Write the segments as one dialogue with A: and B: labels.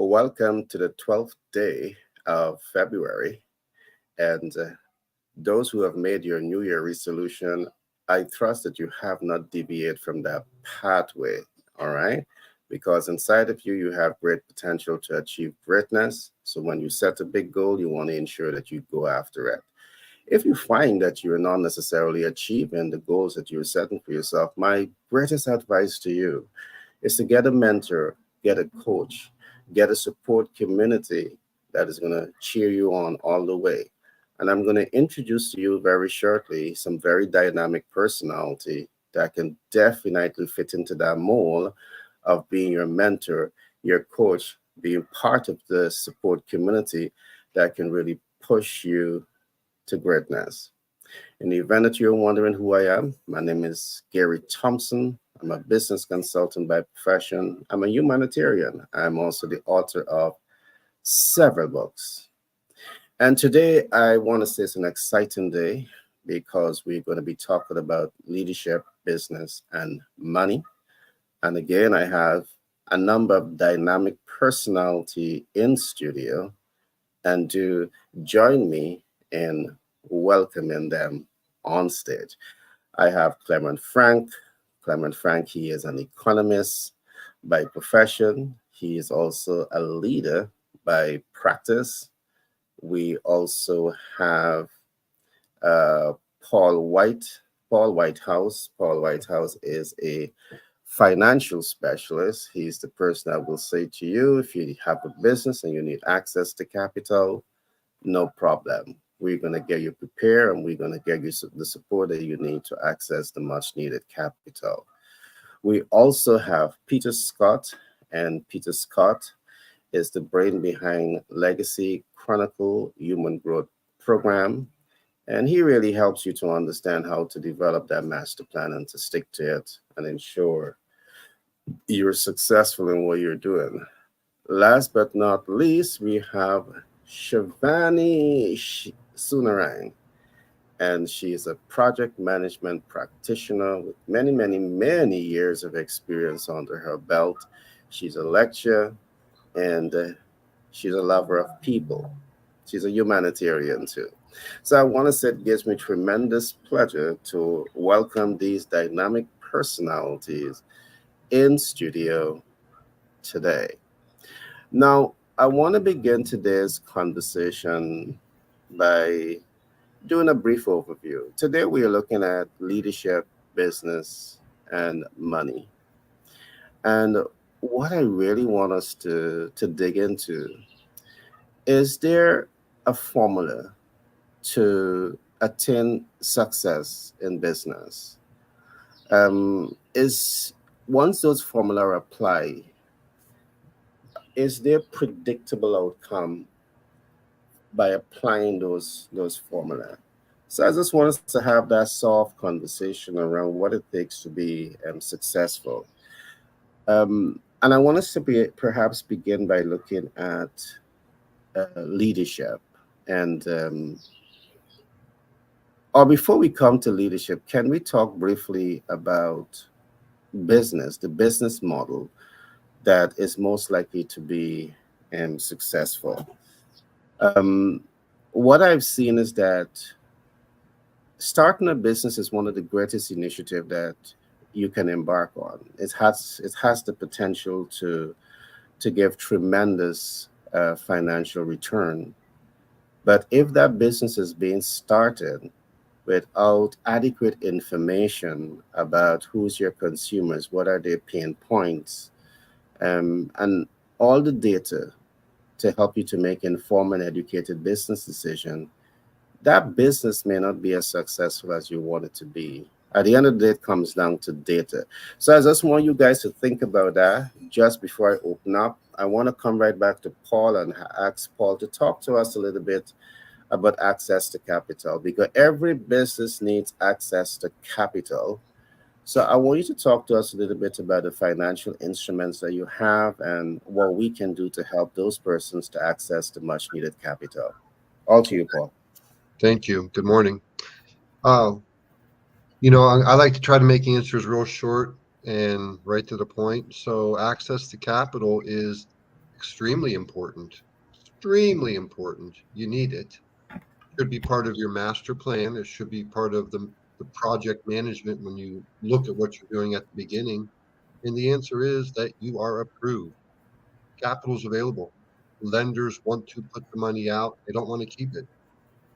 A: Welcome to the 12th day of February. And those who have made your New Year resolution, I trust that you have not deviated from that pathway, all right? Because inside of you, you have great potential to achieve greatness. So when you set a big goal, you want to ensure that you go after it. If you find that you're not necessarily achieving the goals that you're setting for yourself, my greatest advice to you is to get a mentor, get a coach, get a support community that is going to cheer you on all the way. And I'm going to introduce to you very shortly some very dynamic personality that can definitely fit into that mold of being your mentor, your coach, being part of the support community that can really push you to greatness. In the event that you're wondering who I am, my name is Gary Thompson. I'm a business consultant by profession. I'm a humanitarian. I'm also the author of several books. And today I want to say it's an exciting day because we're going to be talking about leadership, business, and money. And again, I have a number of dynamic personality in studio and to join me in welcoming them on stage. I have Clement Frank. Clement Frank, he is an economist by profession. He is also a leader by practice. We also have uh, Paul White, Paul Whitehouse. Paul Whitehouse is a financial specialist. He's the person that will say to you, if you have a business and you need access to capital, no problem. We're going to get you prepared and we're going to get you the support that you need to access the much needed capital. We also have Peter Scott, and Peter Scott is the brain behind Legacy Chronicle Human Growth Program. And he really helps you to understand how to develop that master plan and to stick to it and ensure you're successful in what you're doing. Last but not least, we have Shivani Sunarang, and she is a project management practitioner with many, many, many years of experience under her belt. She's a lecturer and she's a lover of people. She's a humanitarian too. So I want to say it gives me tremendous pleasure to welcome these dynamic personalities in studio today. Now, I want to begin today's conversation by doing a brief overview. Today, we are looking at leadership, business, and money. And what I really want us to dig into is there a formula to attain success in business? Is once those formula apply, is there predictable outcome by applying those formula? So I just want us to have that soft conversation around what it takes to be successful. And I want us to perhaps begin by looking at leadership. And or before we come to leadership, can we talk briefly about business, the business model that is most likely to be successful? Um, what I've seen is that starting a business is one of the greatest initiatives that you can embark on. It has the potential to give tremendous financial return. But if that business is being started without adequate information about who's your consumers, what are their pain points, and all the data to help you to make informed and educated business decision, that business may not be as successful as you want it to be. At the end of the day, it comes down to data. So I just want you guys to think about that just before I open up. I want to come right back to Paul and ask Paul to talk to us a little bit about access to capital because every business needs access to capital. So I want you to talk to us a little bit about the financial instruments that you have and what we can do to help those persons to access the much needed capital. All to you, Paul.
B: Thank you. Good morning. Uh, I like to try to make answers real short and right to the point. So access to capital is extremely important. Extremely important. You need it. Should be part of your master plan. It should be part of the project management when you look at what you're doing at the beginning. And the answer is that you are approved. Capital is available. Lenders want to put the money out. They don't want to keep it.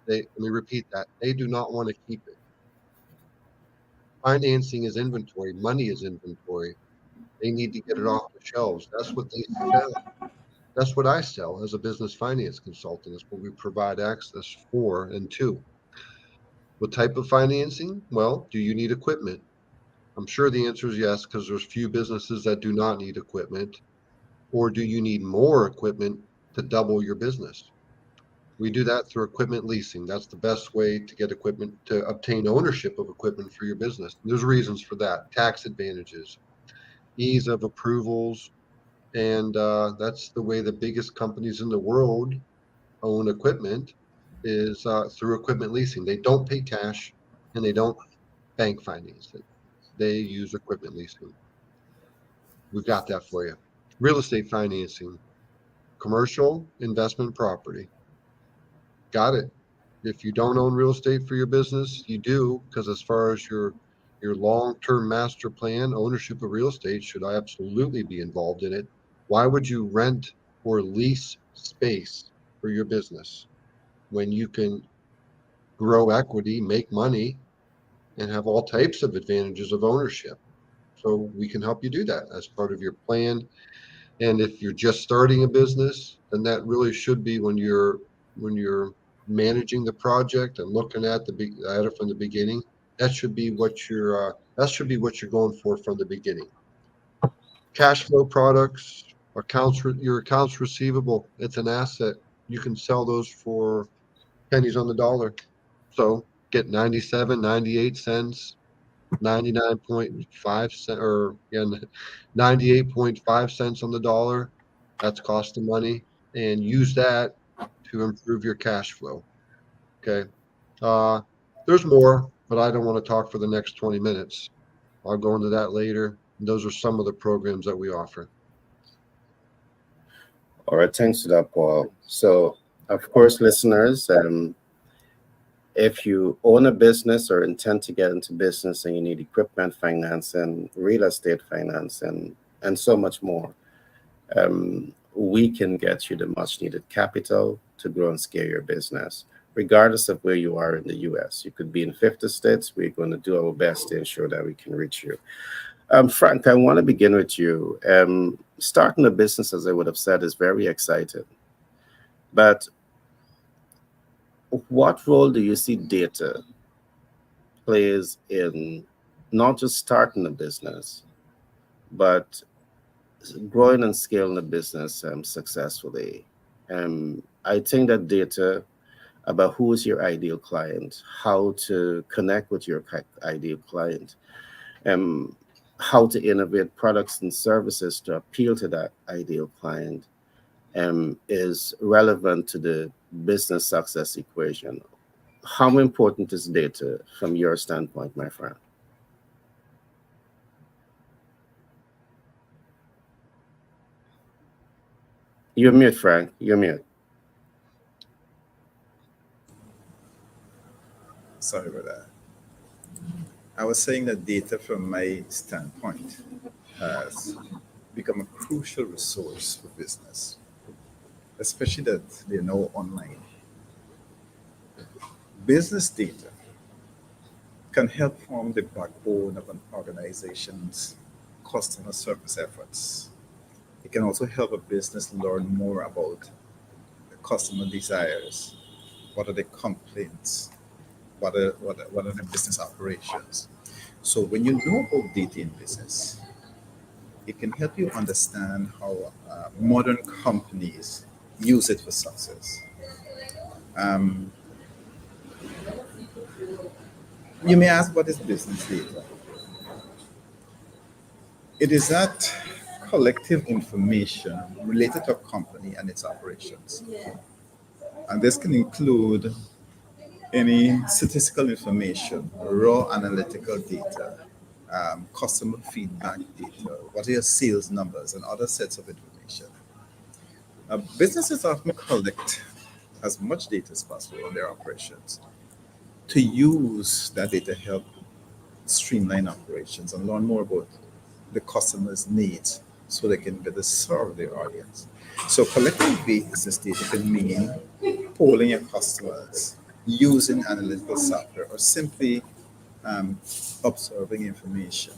B: Let me repeat that. They do not want to keep it. Financing is inventory. Money is inventory. They need to get it off the shelves. That's what they sell. That's what I sell as a business finance consultant. That's what we provide access for and to. What type of financing? Well, do you need equipment? I'm sure the answer is yes, because there's few businesses that do not need equipment. Or do you need more equipment to double your business? We do that through equipment leasing. That's the best way to get equipment, to obtain ownership of equipment for your business. And there's reasons for that. Tax advantages, ease of approvals, and that's the way the biggest companies in the world own equipment is through equipment leasing. They don't pay cash and they don't bank finance it. They use equipment leasing. We've got that for you. Real estate financing, commercial investment property. Got it. If you don't own real estate for your business, you do, because as far as your long-term master plan, ownership of real estate should absolutely be involved in it. Why would you rent or lease space for your business when you can grow equity, make money, and have all types of advantages of ownership? So we can help you do that as part of your plan. And if you're just starting a business, then that really should be when you're managing the project and looking at it from the beginning. That should be what you're going for from the beginning. Cash flow products, your accounts receivable. It's an asset. You can sell those for pennies on the dollar. So get 97, 98 cents, 99.5 cent, or yeah, 98.5 cents on the dollar. That's cost of money, and use that to improve your cash flow. Okay. Uh, there's more, but I don't want to talk for the next 20 minutes. I'll go into that later. Those are some of the programs that we offer.
A: All right, thanks for that, Paul. So, of course, listeners, if you own a business or intend to get into business and you need equipment finance and real estate finance and so much more, we can get you the much needed capital to grow and scale your business, regardless of where you are in the US. You could be in 50 states. We're going to do our best to ensure that we can reach you. Frank, I want to begin with you. Starting a business, as I would have said, is very exciting. But what role do you see data plays in not just starting a business, but growing and scaling a business successfully? I think that data about who is your ideal client, how to connect with your ideal client, um, how to innovate products and services to appeal to that ideal client is relevant to the business success equation. How important is data from your standpoint, my friend? You're mute, Frank. You're mute.
C: Sorry about that. I was saying that data, from my standpoint, has become a crucial resource for business, especially that they're now online. Business data can help form the backbone of an organization's customer service efforts. It can also help a business learn more about the customer desires, what are the complaints, what are the business operations. So when you know about data in business, it can help you understand how modern companies use it for success. Um, you may ask, what is business data? It is that collective information related to a company and its operations. And this can include any statistical information, raw analytical data, customer feedback data, what are your sales numbers, and other sets of information. Businesses often collect as much data as possible on their operations to use that data to help streamline operations and learn more about the customer's needs so they can better serve their audience. So collecting business data can mean polling your customers, using analytical software, or simply um, observing information.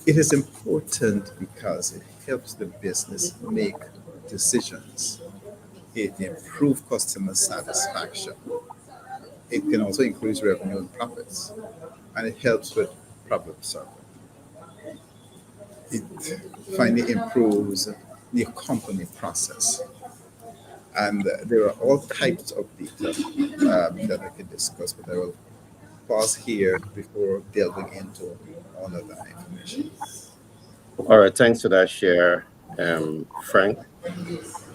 C: It is important because it helps the business make decisions. It improves customer satisfaction. It can also increase revenue and profits, and it helps with problem solving. It finally improves the company process. And there are all types of data that I can discuss, but I will pause here before delving into all of that information.
A: All right, thanks for that share, Frank.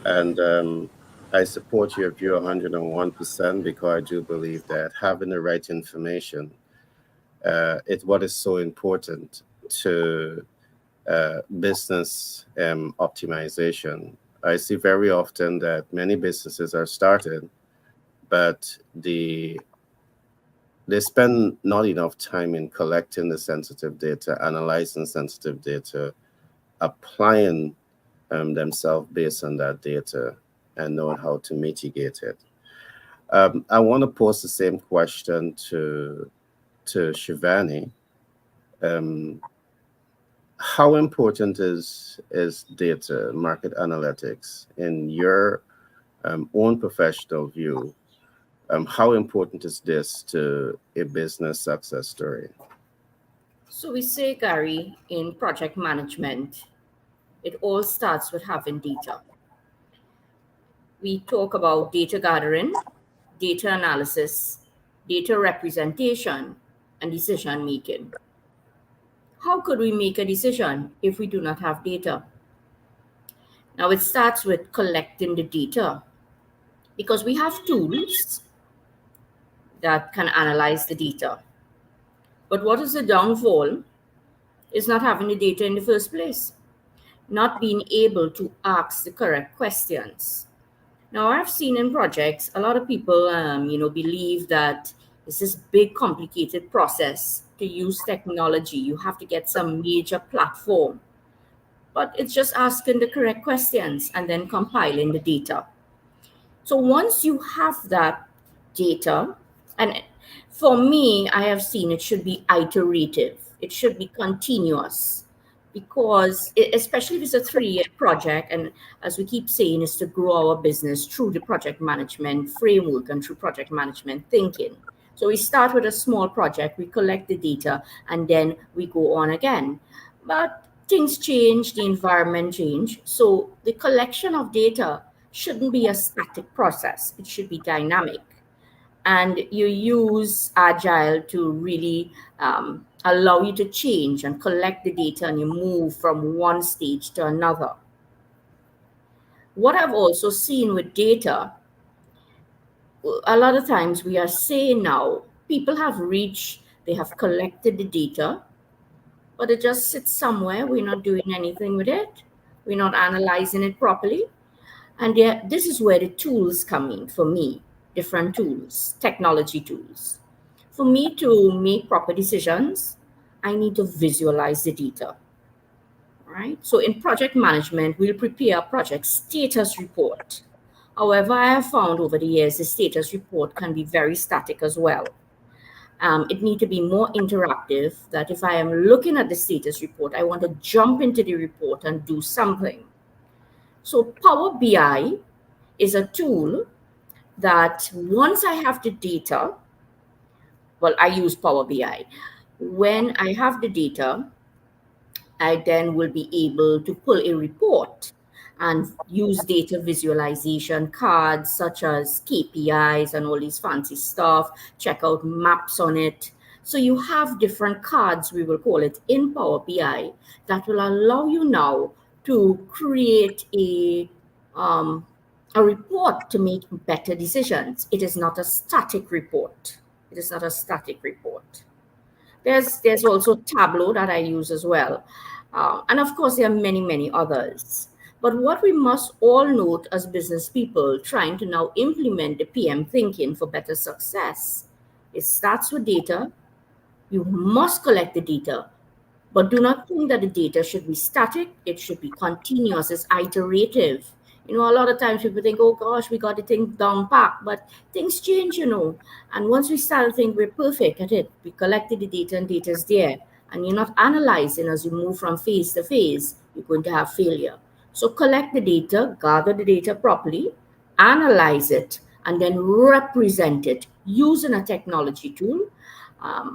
A: And I support your view 101% because I do believe that having the right information is what is so important to business optimization. I see very often that many businesses are started, but they spend not enough time in collecting the sensitive data, analyzing sensitive data, applying themselves based on that data, and knowing how to mitigate it. I want to pose the same question to Shivani. Um, how important is data market analytics in your own professional view? How important is this to a business success story?
D: So we say, Gary, in project management, it all starts with having data. We talk about data gathering, data analysis, data representation, and decision making. How could we make a decision if we do not have data? Now, it starts with collecting the data because we have tools that can analyze the data. But what is the downfall is not having the data in the first place, not being able to ask the correct questions. Now, I've seen in projects a lot of people, believe that it's this big, complicated process to use technology. You have to get some major platform, but it's just asking the correct questions and then compiling the data. So once you have that data, and for me, I have seen it should be iterative, it should be continuous, because especially if it's a 3-year project, and as we keep saying, is to grow our business through the project management framework and through project management thinking. So we start with a small project, we collect the data, and then we go on again. But things change, the environment change. So the collection of data shouldn't be a static process. It should be dynamic. And you use Agile to really allow you to change and collect the data and you move from one stage to another. What I've also seen with data, a lot of times we are saying now, people have reached, they have collected the data, but it just sits somewhere. We're not doing anything with it. We're not analyzing it properly. And this is where the tools come in for me, different tools, technology tools. For me to make proper decisions, I need to visualize the data, right? So in project management, we'll prepare a project status report. However, I have found over the years, the status report can be very static as well. It need to be more interactive, that if I am looking at the status report, I want to jump into the report and do something. So Power BI is a tool that once I have the data, well, I use Power BI. When I have the data, I then will be able to pull a report and use data visualization cards such as KPIs and all these fancy stuff, check out maps on it. So you have different cards, we will call it, in Power BI that will allow you now to create um, a report to make better decisions. It is not a static report. It is not a static report. There's also Tableau that I use as well. And of course, there are many, many others. But what we must all note as business people trying to now implement the PM thinking for better success, it starts with data. You must collect the data, but do not think that the data should be static. It should be continuous, it's iterative. A lot of times people think, oh gosh, we got the thing down pat, but things change. And once we start to think we're perfect at it, we collected the data and data is there, and you're not analyzing as you move from phase to phase, you're going to have failure. So collect the data, gather the data properly, analyze it, and then represent it using a technology tool.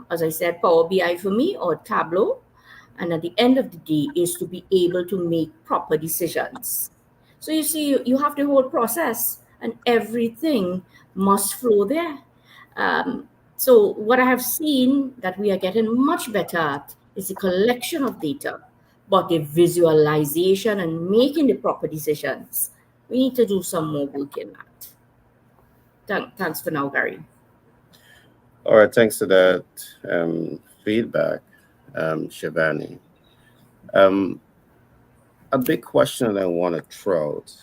D: As I said, Power BI for me or Tableau, and at the end of the day is to be able to make proper decisions. So you see, you have the whole process and everything must flow there. So what I have seen that we are getting much better at is the collection of data, but the visualization and making the proper decisions, we need to do some more work in that. Thanks for now, Gary.
A: All right, thanks for that feedback, Shivani. Um, a big question I want to throw out,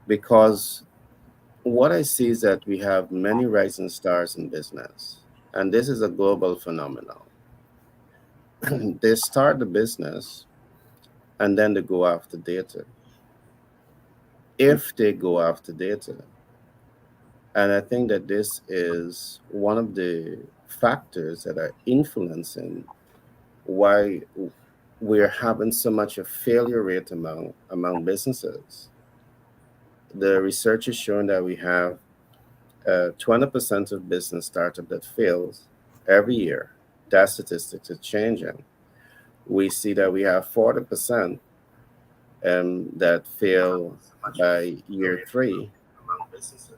A: because what I see is that we have many rising stars in business, and this is a global phenomenon. They start the business and then they go after data. If they go after data, and I think that this is one of the factors that are influencing why we're having so much a failure rate among businesses. The research is showing that we have 20% of business startup that fails every year. That statistics is changing. We see that we have 40% that fail by year three,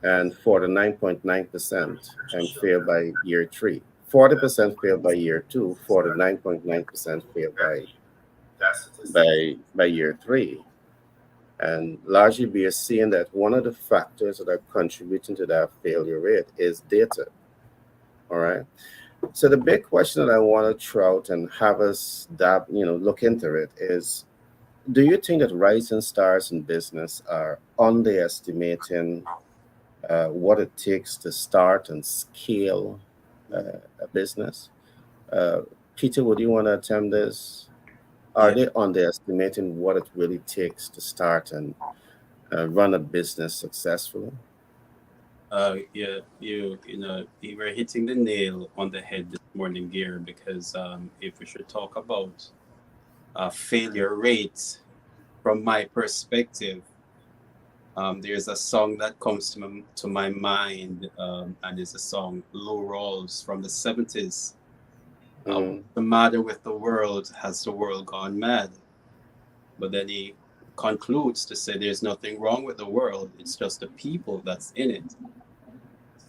A: and 49.9% fail by year three. 40% fail by year two, 49.9% fail by year three. And largely we are seeing that one of the factors that are contributing to that failure rate is data. All right. So the big question that I want to throw out and have us look into it is, do you think that rising stars in business are underestimating what it takes to start and scale a business? Uh, Peter, would you want to attempt this? Are
E: Yeah,
A: they underestimating what it really takes to start and run a business successfully?
E: yeah, you were hitting the nail on the head this morning, Gear, because if we should talk about failure rates, from my perspective, there's a song that comes to my mind, and it's a song "Low Rolls" from the '70s. What's
A: Mm,
E: the matter with the world? Has the world gone mad? But then he concludes to say there's nothing wrong with the world, it's just the people that's in it.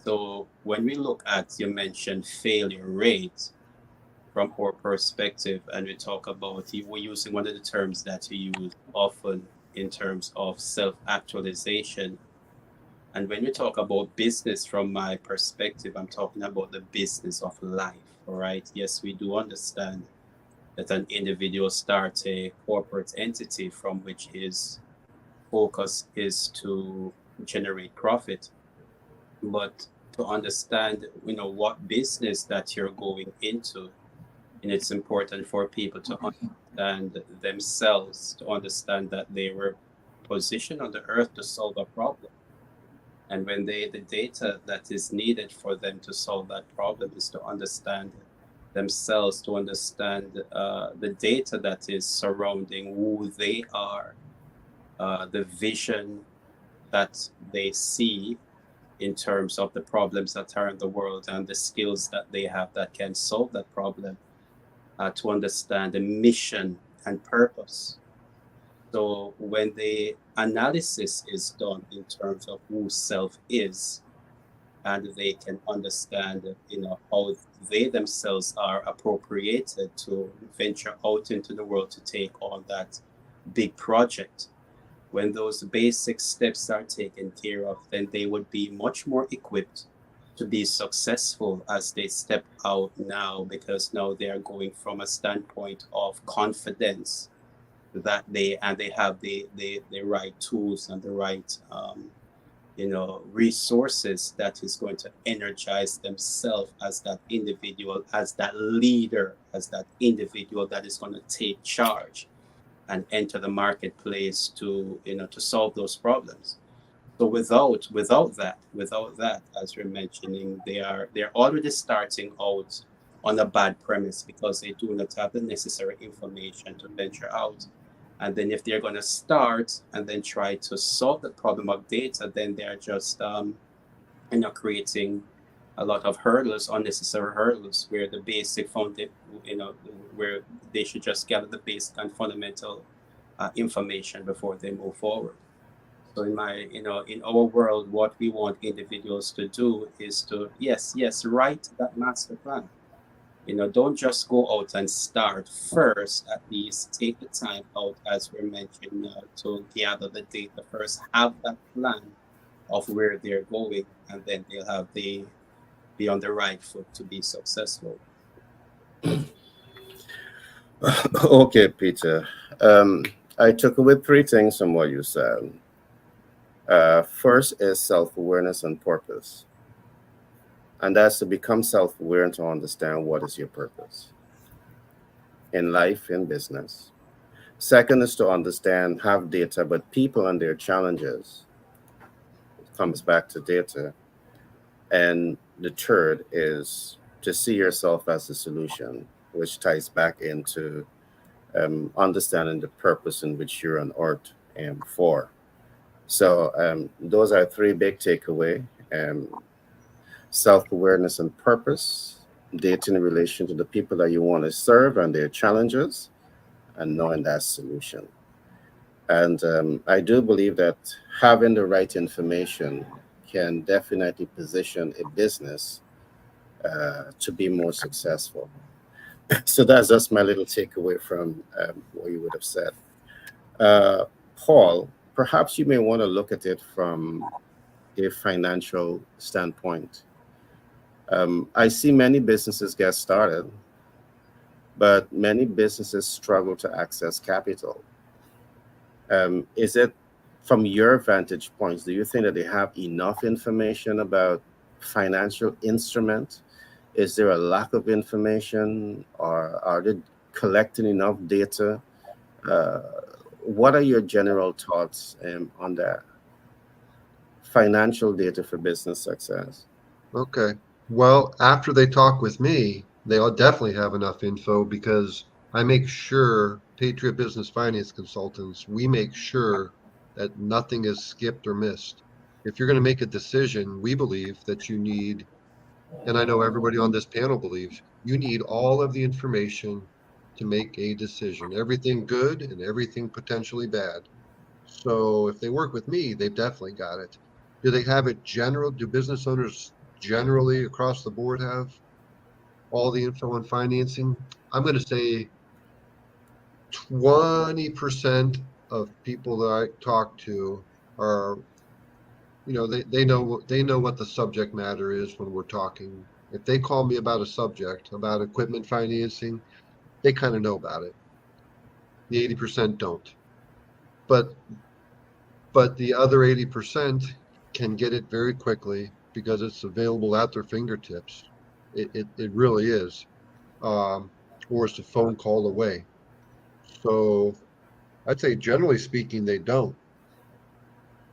E: So when we look at, you mentioned failure rate from our perspective, and we talk about, we're using one of the terms that you use often in terms of self-actualization. And when we talk about business from my perspective, I'm talking about the business of life, all right? Yes, we do understand that an individual starts a corporate entity from which his focus is to generate profit. But to understand, what business that you're going into, and it's important for people to understand themselves, to understand that they were positioned on the earth to solve a problem. And when the data that is needed for them to solve that problem is to understand themselves, to understand the data that is surrounding who they are, the vision that they see in terms of the problems that are in the world and the skills that they have that can solve that problem, to understand the mission and purpose. So when the analysis is done in terms of who self is, and they can understand, how they themselves are appropriated to venture out into the world to take on that big project. When those basic steps are taken care of, then they would be much more equipped to be successful as they step out now, because now they are going from a standpoint of confidence, that they have the right tools and the right resources that is going to energize themselves as that individual, as that leader, as that individual that is going to take charge and enter the marketplace to solve those problems. So without that, as you're mentioning, they're already starting out on a bad premise because they do not have the necessary information to venture out. And then if they're going to start and then try to solve the problem of data, then they're just creating a lot of hurdles, unnecessary hurdles, where the basic where they should just gather the basic and fundamental information before they move forward. So in our world, what we want individuals to do is to, yes, write that master plan. Don't just go out and start. First, at least take the time out, as we mentioned, to gather the data. First, have that plan of where they're going, and then they'll have the be on the right foot to be successful.
A: Okay, Peter. Um, I took away three things from what you said. First is self awareness and purpose. And that's to become self aware and to understand what is your purpose in life, in business. Second is to understand, have data, but people and their challenges. It comes back to data. And the third is to see yourself as a solution, which ties back into understanding the purpose in which you're on earth for. So those are three big takeaway: um, self-awareness and purpose, data in relation to the people that you want to serve and their challenges, and knowing that solution. And I do believe that having the right information can definitely position a business to be more successful. So that's just my little takeaway from what you would have said. Uh, Paul, perhaps you may want to look at it from a financial standpoint. I see many businesses get started, but many businesses struggle to access capital. Is it from your vantage points, do you think that they have enough information about financial instrument? Is there a lack of information, or are they collecting enough data? Uh, what are your general thoughts on that financial data for business success?
B: Okay. Well, after they talk with me, they'll definitely have enough info because I make sure, Patriot Business Finance Consultants, we make sure that nothing is skipped or missed. If you're going to make a decision, we believe that you need, and I know everybody on this panel believes, you need all of the information to make a decision, everything good and everything potentially bad. So if they work with me, they've definitely got it. Do they have it general? Do business owners generally across the board have all the info on financing? I'm going to say 20% of people that I talk to are, they know what the subject matter is when we're talking. If they call me about a subject, about equipment financing, they kind of know about it. The 80% don't. But the other 80% can get it very quickly because it's available at their fingertips. It really is. Um, or it's a phone call away. So I'd say generally speaking, they don't.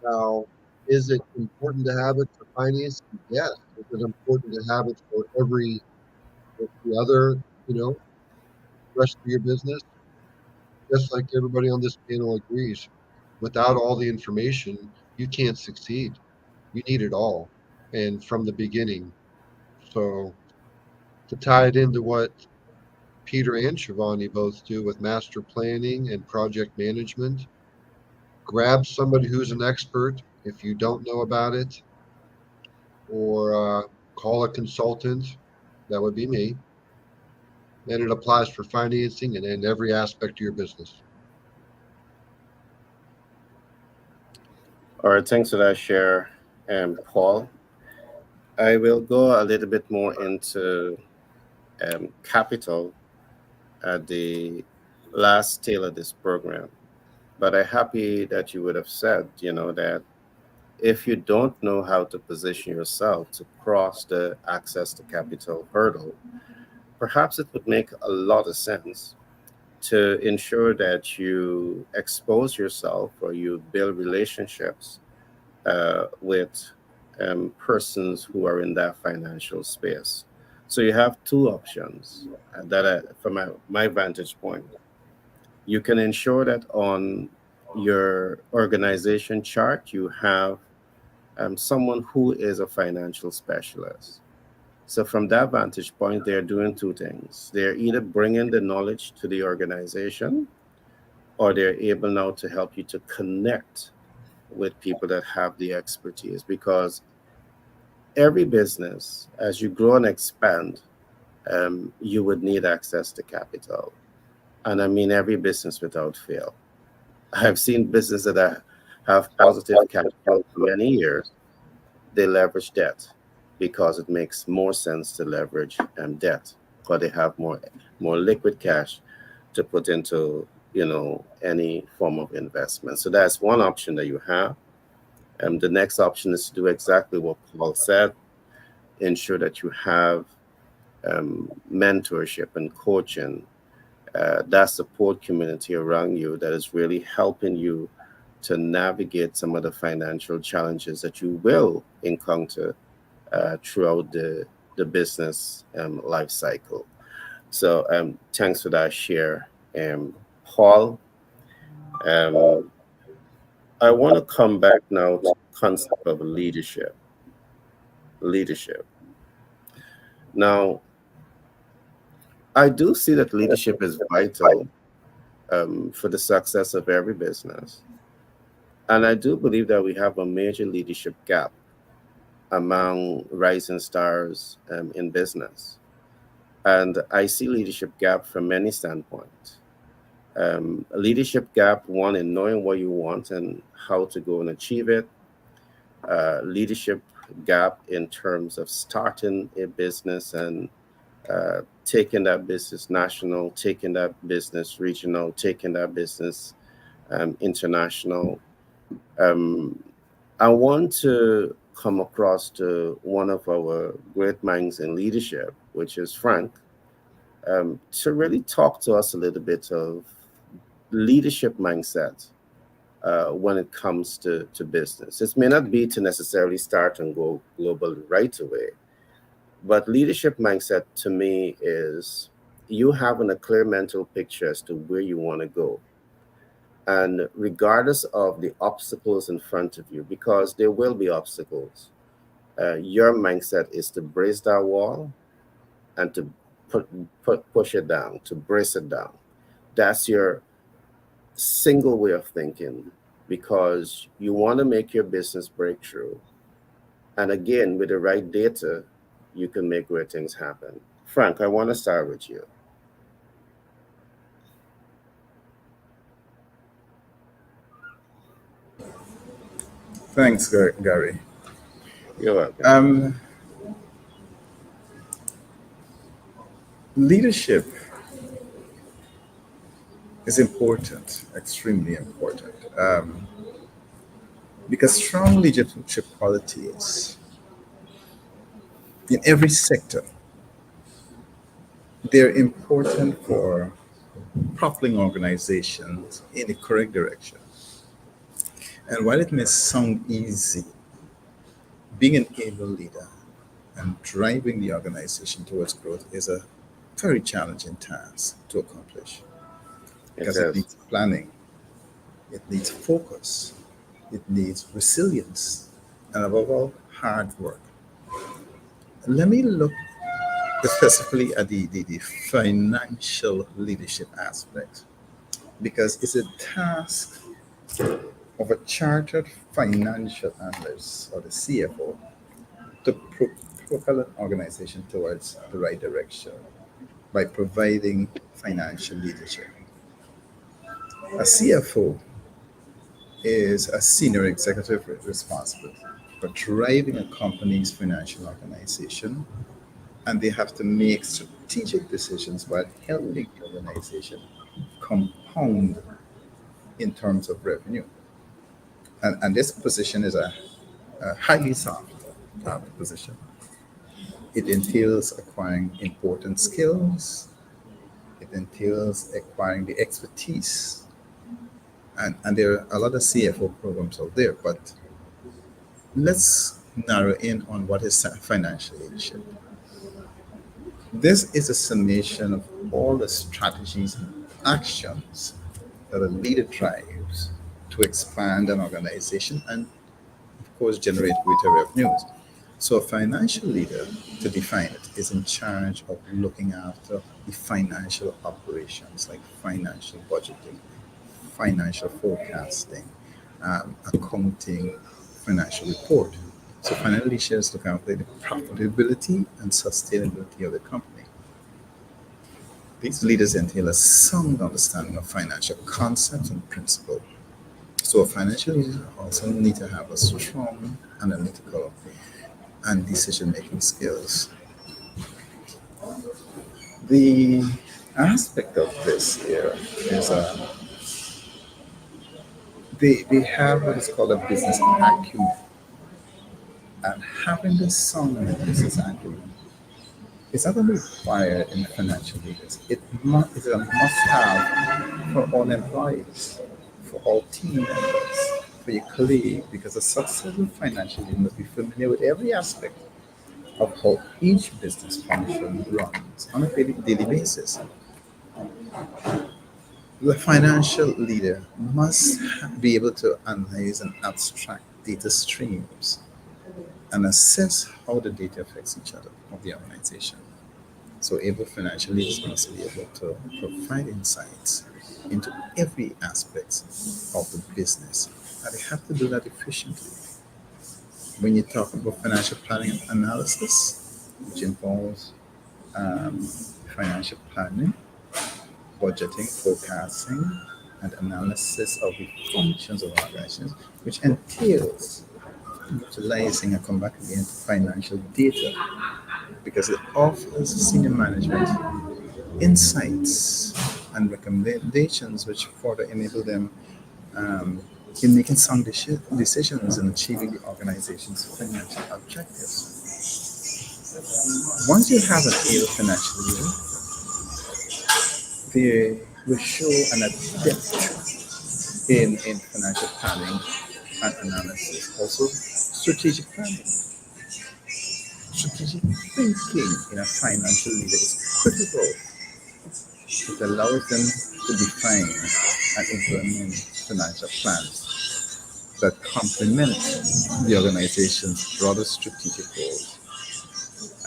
B: Now, is it important to have it for financing? Yes. Is it important to have it for the other, you know, rest of your business? Just like everybody on this panel agrees. Without all the information, you can't succeed. You need it all, and from the beginning. So to tie it into what Peter and Shivani both do with master planning and project management, grab somebody who's an expert if you don't know about it, or call a consultant. That would be me. And it applies for financing and in every aspect of your business.
A: All right, thanks for that share, Paul. I will go a little bit more into capital at the last tail of this program. But I'm happy that you would have said, that if you don't know how to position yourself to cross the access to capital hurdle, perhaps it would make a lot of sense to ensure that you expose yourself or you build relationships with persons who are in that financial space. So you have two options from my vantage point. You can ensure that on your organization chart, you have someone who is a financial specialist. So, from that vantage point, they're doing two things. They're either bringing the knowledge to the organization, or they're able now to help you to connect with people that have the expertise. Because every business, as you grow and expand, you would need access to capital. And I mean, every business without fail. I've seen businesses that have positive cash flow for many years. They leverage debt because it makes more sense to leverage debt because they have more liquid cash to put into any form of investment. So that's one option that you have. The next option is to do exactly what Paul said. Ensure that you have mentorship and coaching, that support community around you that is really helping you to navigate some of the financial challenges that you will encounter throughout the business life cycle. So thanks for that share, Paul. Um, I want to come back now to the concept of leadership. Leadership. Now, I do see that leadership is vital for the success of every business. And I do believe that we have a major leadership gap among rising stars in business. And I see leadership gap from many standpoints. A leadership gap, one, in knowing what you want and how to go and achieve it. Leadership gap in terms of starting a business and taking that business national, taking that business regional, taking that business international. Um, I want to come across to one of our great minds in leadership, which is Frank, to really talk to us a little bit of leadership mindset when it comes to business. It may not be to necessarily start and go global right away, but leadership mindset to me is you having a clear mental picture as to where you want to go. And regardless of the obstacles in front of you, because there will be obstacles, your mindset is to brace that wall and to push it down, to brace it down. That's your single way of thinking because you want to make your business breakthrough. And again, with the right data, you can make great things happen. Frank, I want to start with you.
C: Thanks, Gary.
A: You're welcome.
C: Leadership is important, extremely important, because strong leadership qualities in every sector, they're important for propelling organizations in the correct direction. And while it may sound easy, being an able leader and driving the organization towards growth is a very challenging task to accomplish
A: It
C: because it
A: is.
C: needs planning, it needs focus, it needs resilience, and above all, hard work. Let me look specifically at the financial leadership aspect because it's a task of a chartered financial analyst or the CFO to propel an organization towards the right direction by providing financial leadership. A CFO is a senior executive responsible for driving a company's financial organization, and they have to make strategic decisions while helping the organization compound in terms of revenue. And this position is a highly sought after position. It entails acquiring important skills, it entails acquiring the expertise. And there are a lot of CFO programs out there, but let's narrow in on what is financial leadership. This is a summation of all the strategies and actions that a leader drives to expand an organization and, of course, generate greater revenues. So, a financial leader, to define it, is in charge of looking after the financial operations like financial budgeting, financial forecasting, accounting, financial report. So, financial leaders look after the profitability and sustainability of the company. These leaders entail a sound understanding of financial concepts and principles. So, a financial leader also need to have a strong analytical and decision-making skills. The aspect of this here is they have what is called a business acumen, and having this sound business acumen is not only required in financial leaders. It's a must-have for all employees, for all team members, for your colleague, because a successful financial leader must be familiar with every aspect of how each business function runs on a daily basis. The financial leader must be able to analyze and abstract data streams and assess how the data affects each other of the organization. So every financial leader must be able to provide insights into every aspect of the business, and they have to do that efficiently. When you talk about financial planning and analysis, which involves um, financial planning, budgeting, forecasting, and analysis of the functions of organizations, which entails utilizing, and come back again to financial data, because it offers senior management insights and recommendations which further enable them um, in making sound decisions and achieving the organization's financial objectives. Once you have an able financial leader, they will show an adept in financial planning and analysis. Also, strategic planning. Strategic thinking in a financial leader is critical. It allows them to define and implement financial plans that complement the organization's broader strategic goals.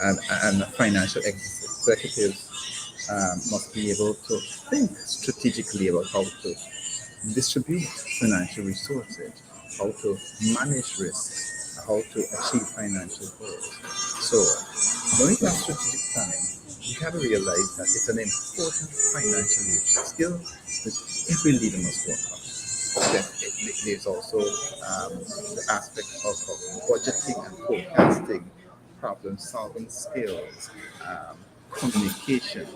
C: And financial executives must be able to think strategically about how to distribute financial resources, how to manage risks, how to achieve financial goals. So, when it comes to strategic planning, you have to realize that it's an important financial leadership skill that every leader must work on. Then there's also the aspect of budgeting and forecasting, problem solving skills, communication.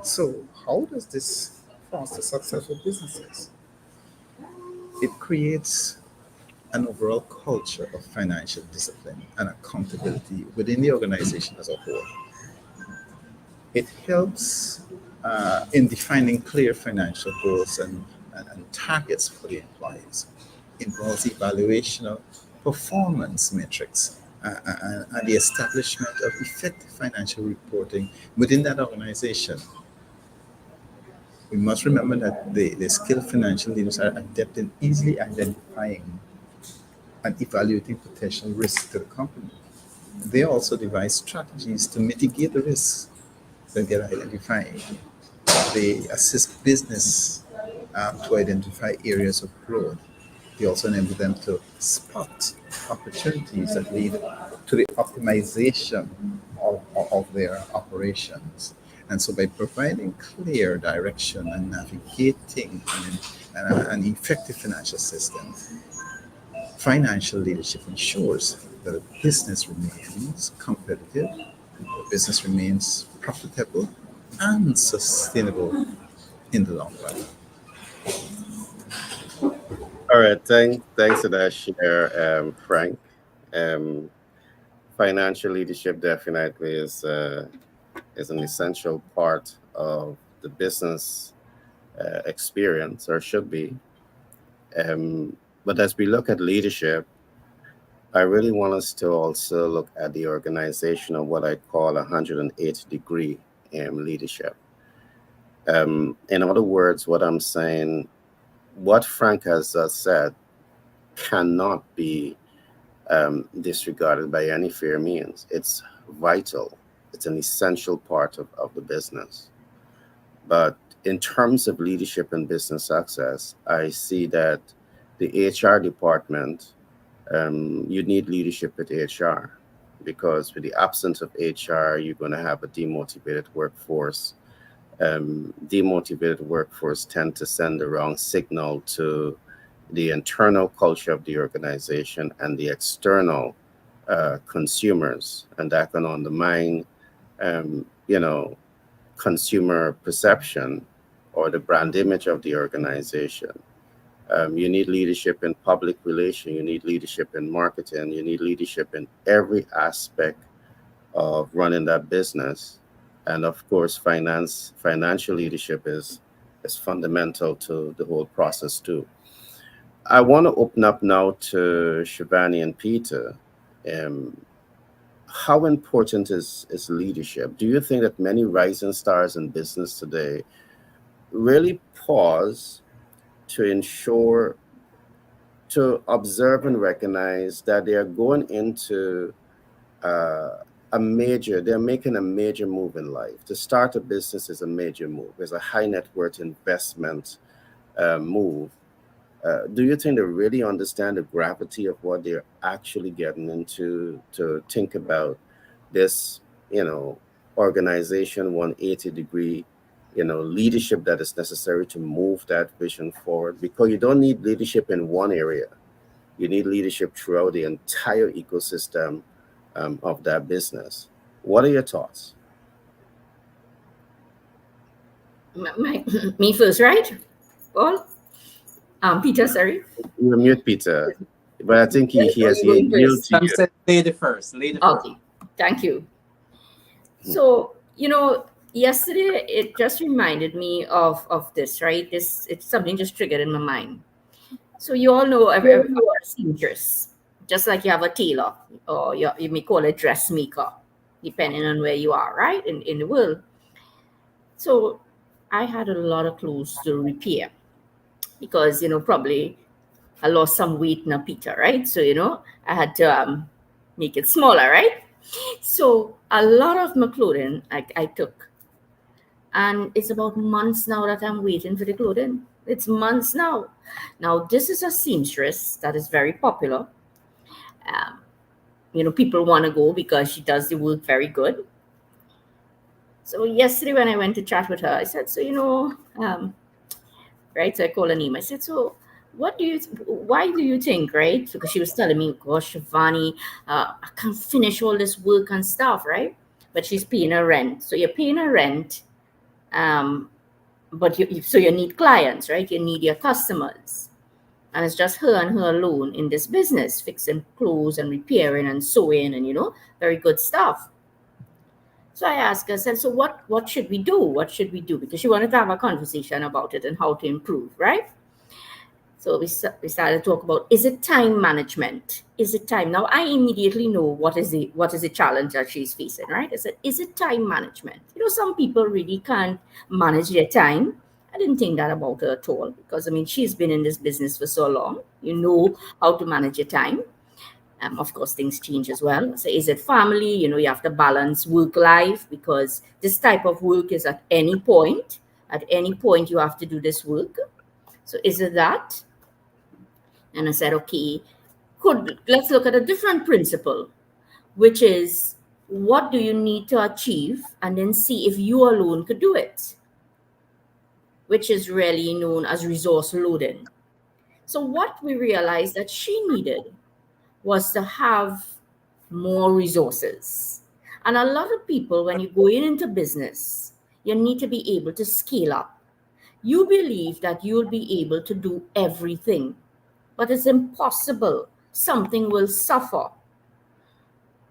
C: So, how does this foster successful businesses? It creates an overall culture of financial discipline and accountability within the organization as a whole. It helps in defining clear financial goals and targets for the employees. It involves evaluation of performance metrics and the establishment of effective financial reporting within that organization. We must remember that the skilled financial leaders are adept in easily identifying and evaluating potential risks to the company. They also devise strategies to mitigate the risks that get identified. They assist business to identify areas of growth. They also enable them to spot opportunities that lead to the optimization of their operations. And so, by providing clear direction and navigating an effective financial system, financial leadership ensures that a business remains competitive, the business remains profitable and sustainable in the long run.
A: All right, thanks for that share, Frank. Um, Financial leadership definitely is an essential part of the business experience, or should be. But as we look at leadership, I really want us to also look at the organization of what I call 180-degree leadership. In other words, what I'm saying, what Frank has said cannot be disregarded by any fair means. It's vital, it's an essential part of the business. But in terms of leadership and business success, I see that the HR department, you need leadership with HR, because with the absence of HR, you're going to have a demotivated workforce. Demotivated workforce tend to send the wrong signal to the internal culture of the organization and the external consumers, and that can undermine, um, you know, consumer perception or the brand image of the organization. You need leadership in public relation. You need leadership in marketing. You need leadership in every aspect of running that business. And of course, financial leadership is fundamental to the whole process too. I want to open up now to Shivani and Peter. Um, how important is leadership? Do you think that many rising stars in business today really pause to ensure, to observe and recognize that they are going into uh, they're making a major move in life. To start a business is a major move. It's a high net worth investment move. Do you think they really understand the gravity of what they're actually getting into to think about this, you know, organization 180-degree, leadership that is necessary to move that vision forward? Because you don't need leadership in one area, you need leadership throughout the entire ecosystem of that business. What are your thoughts?
D: Me first, right? Paul? Peter, sorry.
A: You mute Peter, but I think he
D: Or
A: has
D: you going
A: yield
D: first?
A: to
E: Sam
A: you.
E: said lady first. Lady first.
D: Okay, thank you. So, yesterday it just reminded me of this, right? It's something just triggered in my mind. So you all know everyone is seamstress, just like you have a tailor, or you may call it dressmaker, depending on where you are, right, in the world. So I had a lot of clothes to repair because, probably I lost some weight in a Peter, right? So, I had to make it smaller, right? So a lot of my clothing I took. And it's about months now that I'm waiting for the clothing. It's months now. Now, this is a seamstress that is very popular. Um, people want to go because she does the work very good. So yesterday when I went to chat with her, I said, so, right? So I called her name. I said, so why do you think, right? Because she was telling me, gosh, Shivani, I can't finish all this work and stuff, right? But she's paying her rent. So you're paying her rent, um, but so you need clients, right? You need your customers. And it's just her and her alone in this business, fixing clothes and repairing and sewing and, very good stuff. So I asked her, I said, so what should we do? What should we do? Because she wanted to have a conversation about it and how to improve, right? So we started to talk about, is it time management? Is it time? Now I immediately know what is the challenge that she's facing, right? I said, is it time management? Some people really can't manage their time. I didn't think that about her at all because I mean she's been in this business for so long. You know how to manage your time. Of course, things change as well. So, is it family? You have to balance work life because this type of work is at any point. At any point, you have to do this work. So, is it that? And I said, okay, let's look at a different principle, which is what do you need to achieve, and then see if you alone could do it, which is really known as resource loading. So, what we realized that she needed was to have more resources. And a lot of people, when you go into business, you need to be able to scale up. You believe that you'll be able to do everything, but it's impossible. Something will suffer.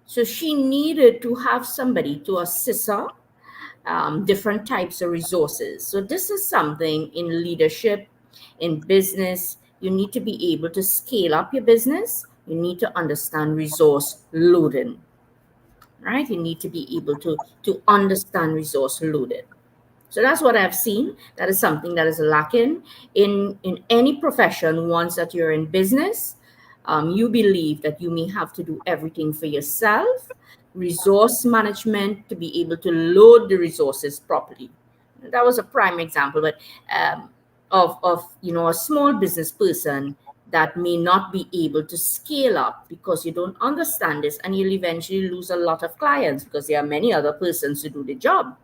D: So she needed to have somebody to assist her, different types of resources. So this is something in leadership, in business. You need to be able to scale up your business. You need to understand resource loading, right? You need to be able to understand resource loading. So that's what I've seen. That is something that is lacking in any profession. Once that you're in business, you believe that you may have to do everything for yourself. Resource management to be able to load the resources properly. That was a prime example, but of a small business person that may not be able to scale up because you don't understand this, and you'll eventually lose a lot of clients because there are many other persons to do the job,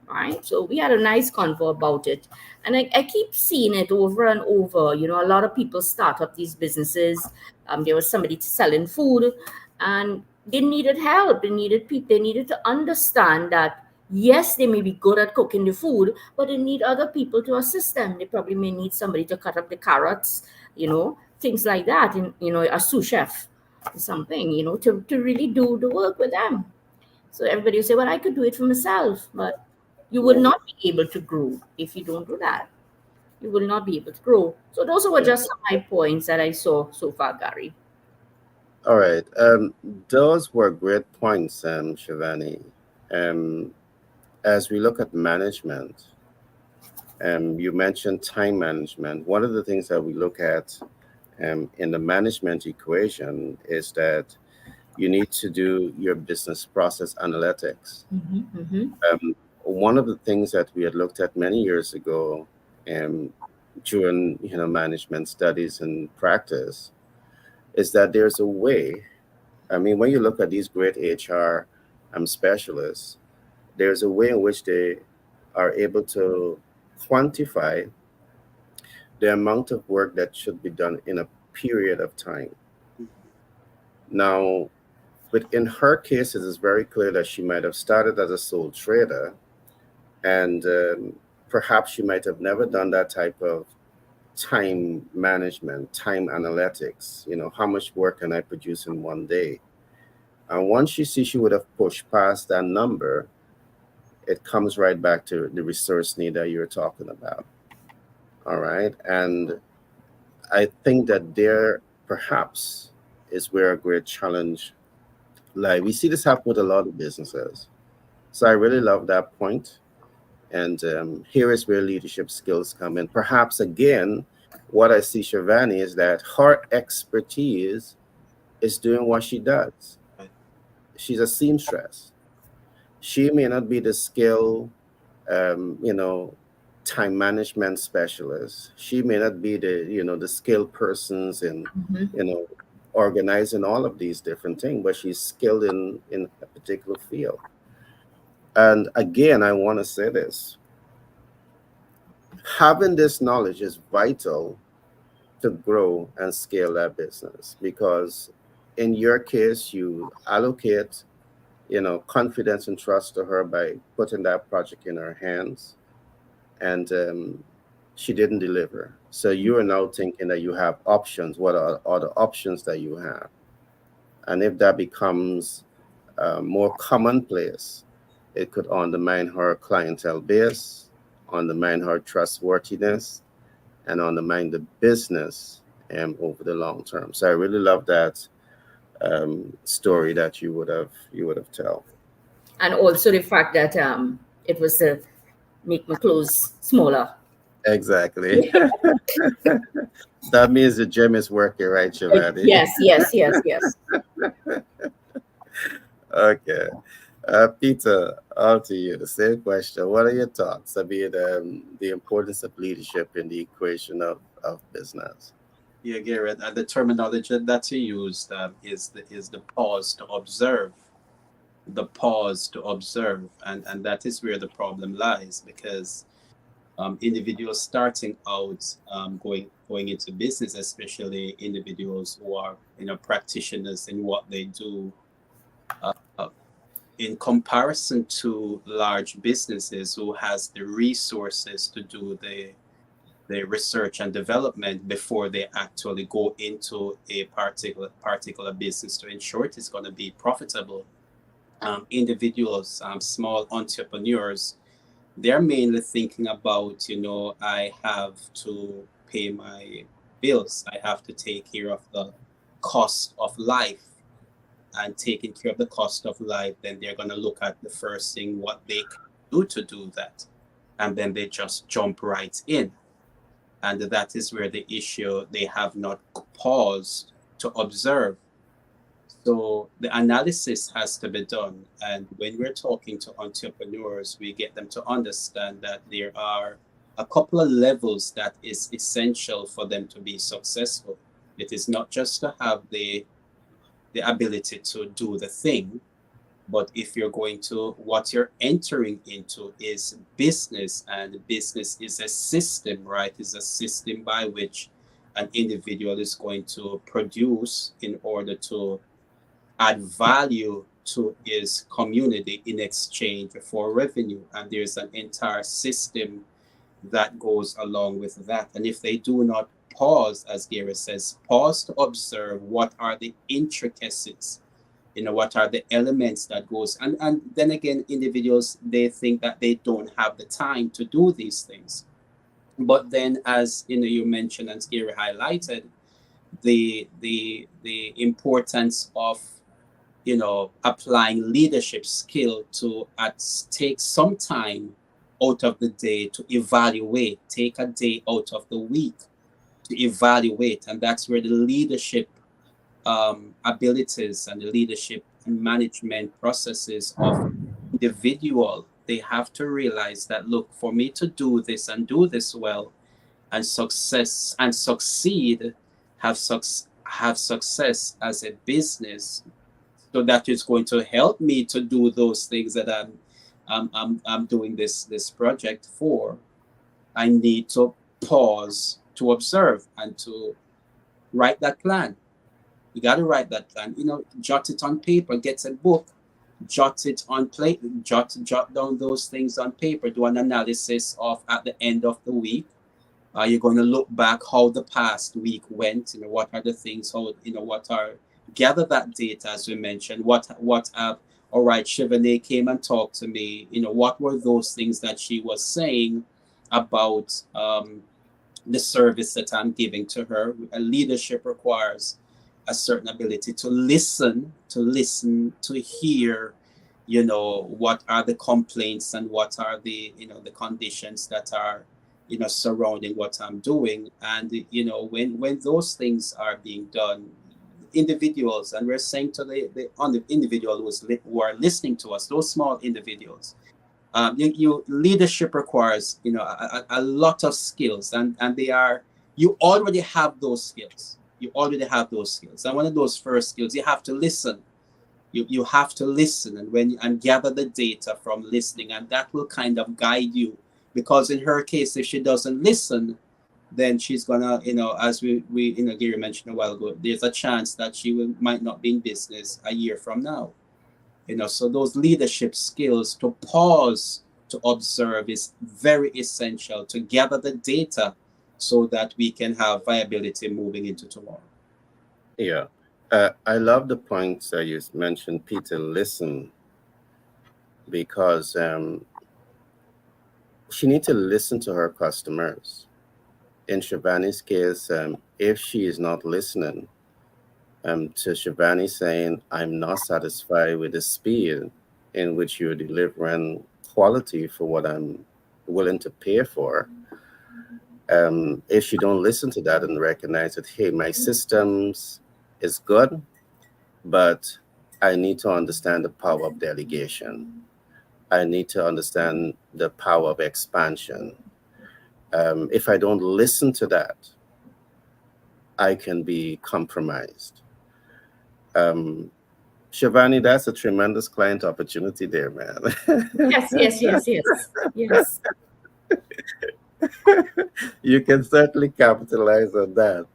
D: right? So we had a nice convo about it. And I keep seeing it over and over. A lot of people start up these businesses. There was somebody selling food, and they needed help. They needed people. They needed to understand that, yes, they may be good at cooking the food, but they need other people to assist them. They probably may need somebody to cut up the carrots, things like that. And, a sous chef, something, to really do the work with them. So everybody will say, well, I could do it for myself, but you will
A: Yeah.
D: not be able to grow if you don't do that. You will not be able to grow. So those were
A: Yeah.
D: just some of my points that I saw so far, Gary.
A: All right. Those were great points, Shivani. Um, as we look at management, you mentioned time management. One of the things that we look at in the management equation is that you need to do your business process analytics.
D: Mm-hmm, mm-hmm,
A: One of the things that we had looked at many years ago um, during management studies and practice is that there's a way. I mean, when you look at these great HR specialists, there's a way in which they are able to quantify the amount of work that should be done in a period of time. Now, but in her case, it is very clear that she might have started as a sole trader, and perhaps she might have never done that type of time management, time analytics. How much work can I produce in one day? And once you see she would have pushed past that number, it comes right back to the resource need that you're talking about. All right. And I think that there perhaps is where a great challenge lies. We see this happen with a lot of businesses. So I really love that point. And here is where leadership skills come in. Perhaps again, what I see, Shivani, is that her expertise is doing what she does.
E: Right.
A: She's a seamstress. She may not be the skill, um, you know, time management specialist. She may not be the skilled persons in,
D: mm-hmm.
A: you know, organizing all of these different things, but she's skilled in a particular field. And again, I want to say this: having this knowledge is vital to grow and scale that business because in your case you allocate confidence and trust to her by putting that project in her hands, and she didn't deliver. So you are now thinking that you have options. What are the options that you have? And if that becomes more commonplace, it could undermine her clientele base, undermine her trustworthiness, and undermine the business over the long term. So I really love that story that you would have tell.
D: And also the fact that it was to make my clothes smaller.
A: Exactly. That means the gym is working, right, Shivani?
D: Yes, yes, yes, yes.
A: Okay. Peter, on to you. The same question. What are your thoughts about the importance of leadership in the equation of business?
E: Yeah, Garrett, the terminology that you used is the pause to observe, the pause to observe, and that is where the problem lies because individuals starting out, going into business, especially individuals who are practitioners in what they do, uh, in comparison to large businesses who has the resources to do the research and development before they actually go into a particular business to ensure it is going to be profitable. Individuals, small entrepreneurs, they're mainly thinking about, I have to pay my bills, I have to take care of the cost of life, and taking care of the cost of life, then they're going to look at the first thing what they can do to do that, and then they just jump right in. And that is where the issue, they have not paused to observe. So the analysis has to be done. And when we're talking to entrepreneurs, we get them to understand that there are a couple of levels that is essential for them to be successful. It is not just to have the ability to do the thing, but if you're going to, what you're entering into is business, and business is a system, right? It's a system by which an individual is going to produce in order to add value to his community in exchange for revenue. And there's an entire system that goes along with that. And if they do not pause, as Gary says, pause to observe what are the intricacies, what are the elements that goes, and then again, individuals, they think that they don't have the time to do these things. But then, as you mentioned and Gary highlighted, the importance of applying leadership skill to take some time out of the day to evaluate, take a day out of the week to evaluate. And that's where the leadership abilities and the leadership and management processes of individual, they have to realize that, look, for me to do this and do this well and succeed, have success as a business, so that is going to help me to do those things that I'm doing this project for. I need to pause to observe and to write that plan. You got to write that plan. Jot it on paper. Get a book. Jot it on plate. Jot down those things on paper. Do an analysis of at the end of the week. You're going to look back how the past week went. What are the things? How what are, gather that data, as we mentioned. All right, Chivane came and talked to me. What were those things that she was saying about the service that I'm giving to her? A leadership requires a certain ability to listen, to hear, what are the complaints and what are the, the conditions that are, surrounding what I'm doing. And, when those things are being done, individuals, and we're saying to the individual who are listening to us, those small individuals, leadership requires, a lot of skills, and you already have those skills. And one of those first skills, you have to listen. You have to listen and gather the data from listening, and that will kind of guide you. Because in her case, if she doesn't listen, then she's gonna, as we Gary mentioned a while ago, there's a chance that she might not be in business a year from now. So those leadership skills, to pause, to observe, is very essential, to gather the data so that we can have viability moving into tomorrow.
A: Yeah. I love the points that you mentioned, Peter, listen, because she needs to listen to her customers. In Shivani's case, if she is not listening to Shivani saying, I'm not satisfied with the speed in which you're delivering quality for what I'm willing to pay for, if she don't listen to that and recognize that, hey, my systems is good, but I need to understand the power of delegation. I need to understand the power of expansion. If I don't listen to that, I can be compromised. Shivani, that's a tremendous client opportunity there, man.
D: Yes.
A: You can certainly capitalize on that,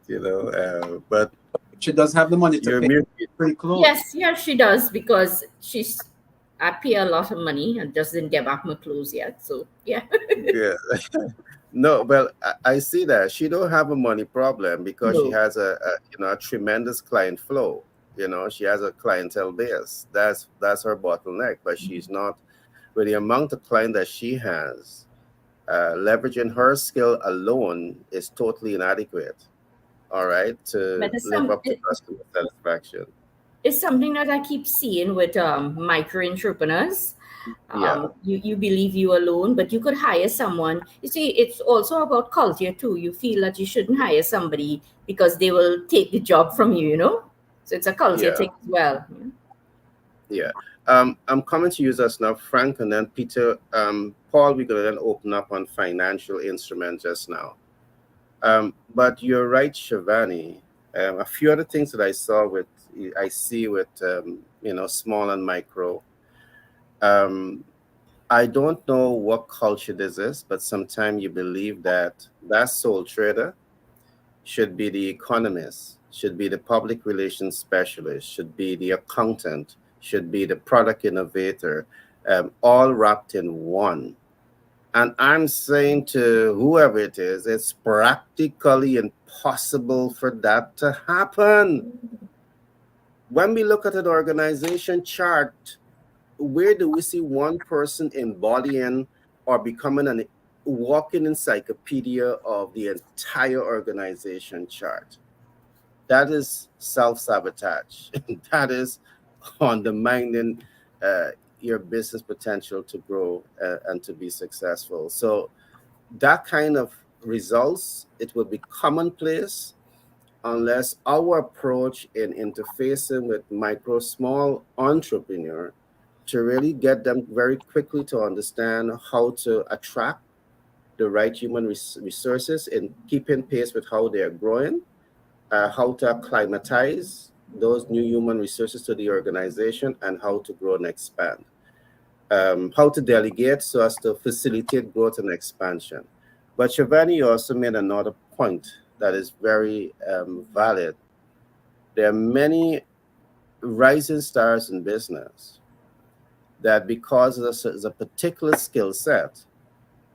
A: but
E: She does have the money to pay. Pretty close.
D: Yes, she does, because she's I pay a lot of money and just didn't get back my clothes yet. So yeah.
A: Yeah. No, well, I see that she don't have a money problem because she
D: No.
A: has a tremendous client flow. She has a clientele base. That's her bottleneck. But she's not, with the amount of client that she has, leveraging her skill alone is totally inadequate. All right,
D: But
A: to live up to customer satisfaction.
D: it's something that I keep seeing with micro entrepreneurs.
A: Yeah,
D: You believe you alone, but you could hire someone. You see, it's also about culture too. You feel that you shouldn't hire somebody because they will take the job from you, So it's a culture
A: yeah,
D: thing as well.
A: yeah. I'm coming to you just now, Frank, and then Peter. Paul, we're gonna then open up on financial instruments just now. But you're right, Shivani. A few other things that I see with small and micro. Um, I don't know what culture this is, but sometimes you believe that sole trader should be the economist, should be the public relations specialist, should be the accountant, should be the product innovator, all wrapped in one. And I'm saying to whoever it is, it's practically impossible for that to happen. When we look at an organization chart, where do we see one person embodying or becoming an walking encyclopedia of the entire organization chart? That is self-sabotage. That is undermining uh, your business potential to grow and to be successful. So that kind of results, it will be commonplace unless our approach in interfacing with micro small entrepreneur to really get them very quickly to understand how to attract the right human resources in keeping pace with how they are growing, how to acclimatize those new human resources to the organization, and how to grow and expand. How to delegate so as to facilitate growth and expansion. But Shivani also made another point that is very valid. There are many rising stars in business that because there's a particular skill set,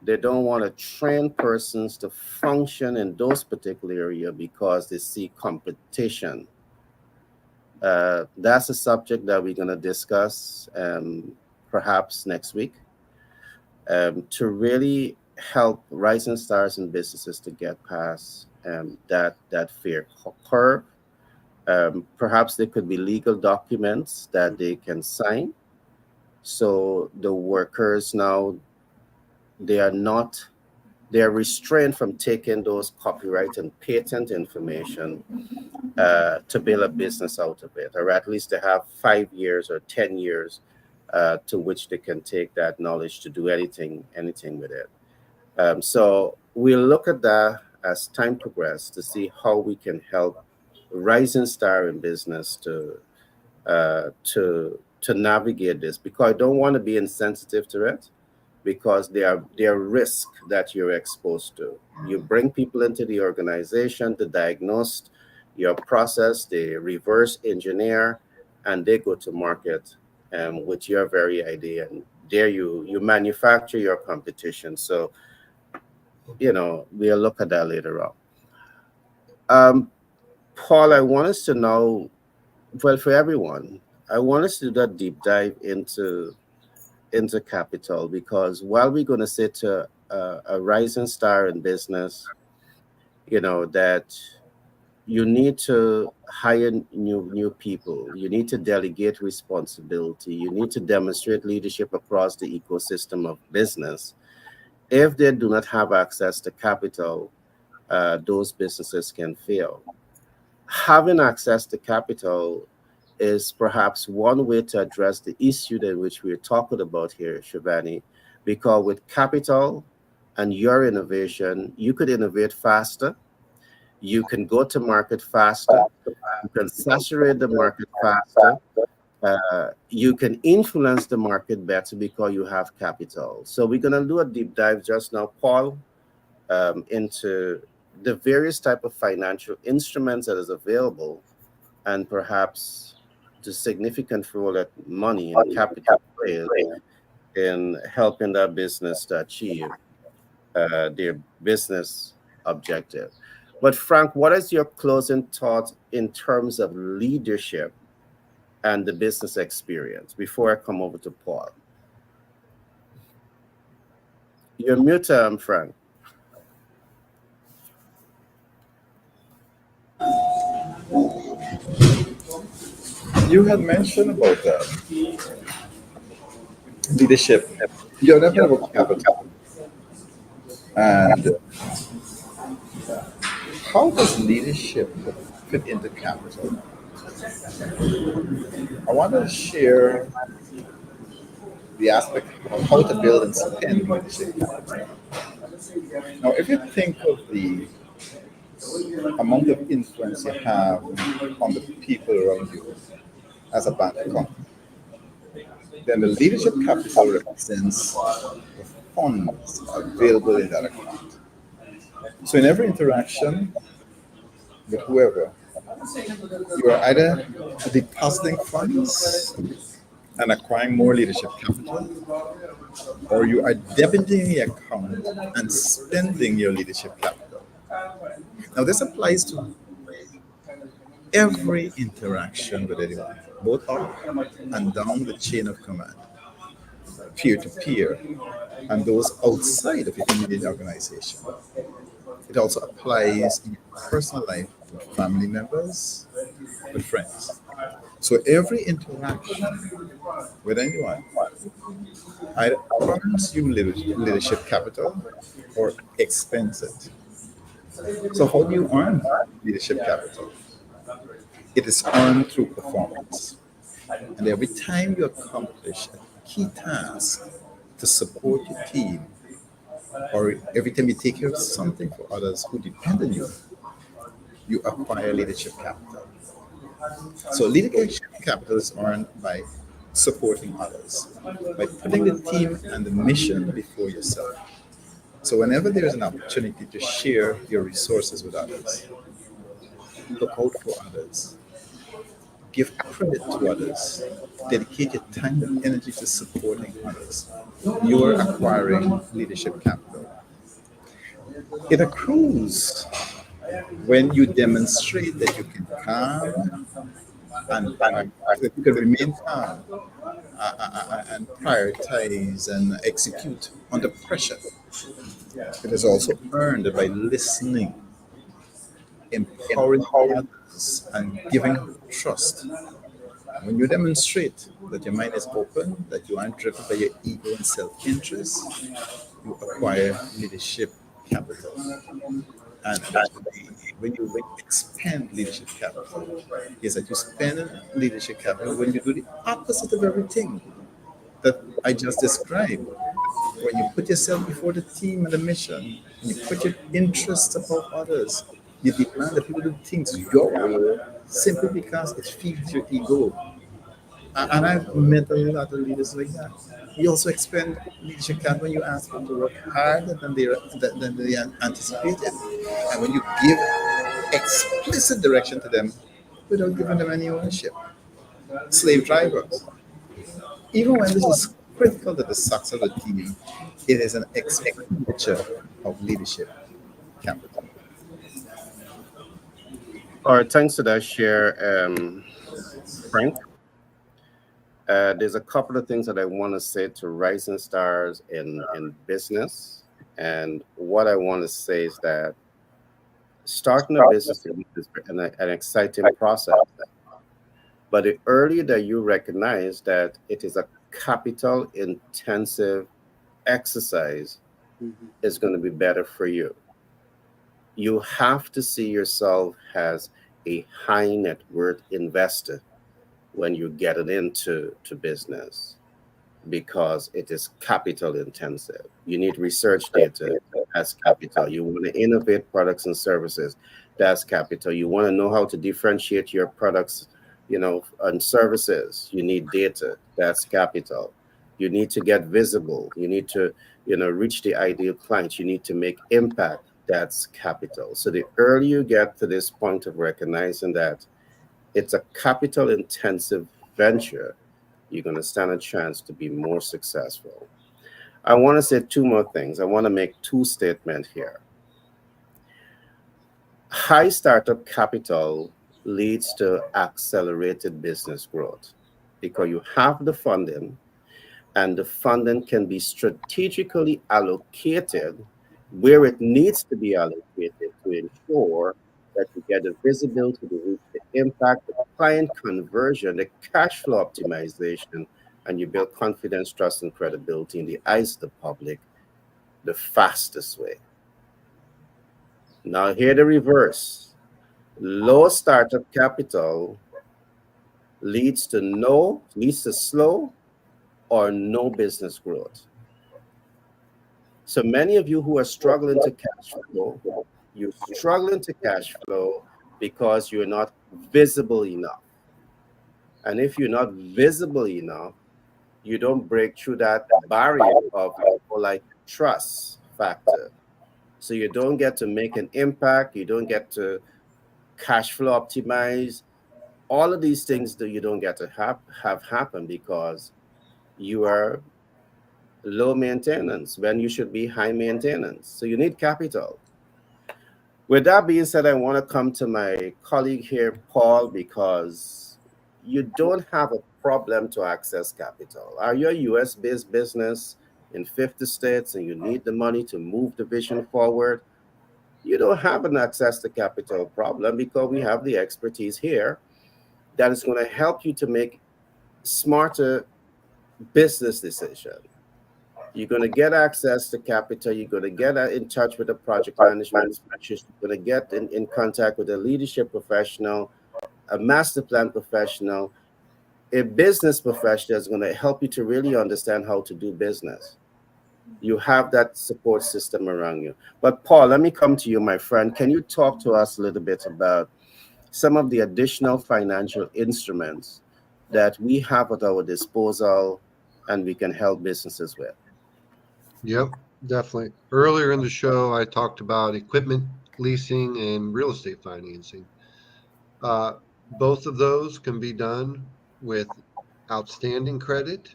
A: they don't want to train persons to function in those particular area because they see competition. That's a subject that we're going to discuss perhaps next week to really help rising stars and businesses to get past that fear curve. Perhaps there could be legal documents that they can sign, so the workers now they are not they are restrained from taking those copyright and patent information to build a business out of it, or at least they have 5 years or 10 years to which they can take that knowledge to do anything with it. So we'll look at that as time progresses to see how we can help rising star in business to navigate this, because I don't want to be insensitive to it, because there are risks that you're exposed to. You bring people into the organization to diagnose your process, they reverse engineer, and they go to market with your very idea, and there you manufacture your competition. So we'll look at that later on. Um, Paul, I want us to know, well, for everyone, I want us to do that deep dive into capital, because while we're going to say to a rising star in business, that you need to hire new people, you need to delegate responsibility, you need to demonstrate leadership across the ecosystem of business. If they do not have access to capital, those businesses can fail. Having access to capital is perhaps one way to address the issue that which we're talking about here, Shivani, because with capital and your innovation, you could innovate faster, you can go to market faster, you can saturate the market faster, you can influence the market better because you have capital. So we're going to do a deep dive just now, Paul, into the various type of financial instruments that is available, and perhaps the significant role that money and capital plays in helping that business to achieve their business objective. But Frank, what is your closing thoughts in terms of leadership and the business experience before I come over to Paul? You're mute, Frank.
C: You had mentioned about leadership. You're definitely about capital. And how does leadership fit into capital? I want to share the aspect of how to build and spend leadership capital. Now, if you think of the amount of influence you have on the people around you as a bank account, then the leadership capital represents the funds available in that account. So, in every interaction with whoever, you are either depositing funds and acquiring more leadership capital, or you are debiting the account and spending your leadership capital. Now, this applies to every interaction with anyone, both up and down the chain of command, peer to peer, and those outside of your immediate organization. It also applies in your personal life with family members, with friends. So every interaction with anyone either earns you leadership capital or expends it. So how do you earn leadership capital? It is earned through performance. And every time you accomplish a key task to support your team, or every time you take care of something for others who depend on you, you acquire leadership capital. So leadership capital is earned by supporting others, by putting the team and the mission before yourself. So whenever there is an opportunity to share your resources with others, look out for others, give credit to others, dedicate your time and energy to supporting others, you are acquiring leadership capital. It accrues when you demonstrate that you can calm and that you can remain calm and prioritize and execute under pressure. It is also earned by listening, empowering others, and giving trust. When you demonstrate that your mind is open, that you aren't driven by your ego and self interest, you acquire leadership capital. And when you expand leadership capital, is that you spend leadership capital when you do the opposite of everything that I just described. When you put yourself before the team and the mission, and you put your interests above others, you demand that people do things your way simply because it feeds your ego. And I've met a lot of leaders like that. You also expend leadership capital when you ask them to work harder than they anticipated. And when you give explicit direction to them without giving them any ownership. Slave drivers. Even when this is critical to the success of the team, it is an expenditure of leadership capital.
A: All right, thanks for that share, Frank. There's a couple of things that I want to say to rising stars in business. And what I want to say is that starting a business is an exciting process. But the earlier that you recognize that it is a capital intensive exercise, is going to be better for you. You have to see yourself as a high net worth investor when you get it into business, because it is capital intensive. You need research data, that's capital. You want to innovate products and services, that's capital. You want to know how to differentiate your products, and services, you need data, that's capital. You need to get visible, you need to, reach the ideal clients, you need to make impact, that's capital. So the earlier you get to this point of recognizing that it's a capital intensive venture, you're going to stand a chance to be more successful. I want to say two more things. I want to make two statements here. High startup capital leads to accelerated business growth because you have the funding, and the funding can be strategically allocated where it needs to be allocated to ensure that you get the visibility, the reach, the impact, the client conversion, the cash flow optimization, and you build confidence, trust, and credibility in the eyes of the public the fastest way. Now, here the reverse. Low startup capital leads to slow or no business growth. So many of you who are struggling to cash flow, you're struggling to cash flow because you're not visible enough. And if you're not visible enough, you don't break through that barrier of like trust factor. So you don't get to make an impact, you don't get to cash flow optimize. All of these things that you don't get to have happen because you are low maintenance when you should be high maintenance. So you need capital. With that being said, I want to come to my colleague here, Paul, because you don't have a problem to access capital. Are you a US based business in 50 states and you need the money to move the vision forward? You don't have an access to capital problem because we have the expertise here that is going to help you to make smarter business decisions. You're going to get access to capital. You're going to get in touch with a project management specialist. You're going to get in contact with a leadership professional, a master plan professional, a business professional is going to help you to really understand how to do business. You have that support system around you. But Paul, let me come to you, my friend. Can you talk to us a little bit about some of the additional financial instruments that we have at our disposal and we can help businesses with?
B: Yep, definitely. Earlier in the show, I talked about equipment leasing and real estate financing. Uh, Both of those can be done with outstanding credit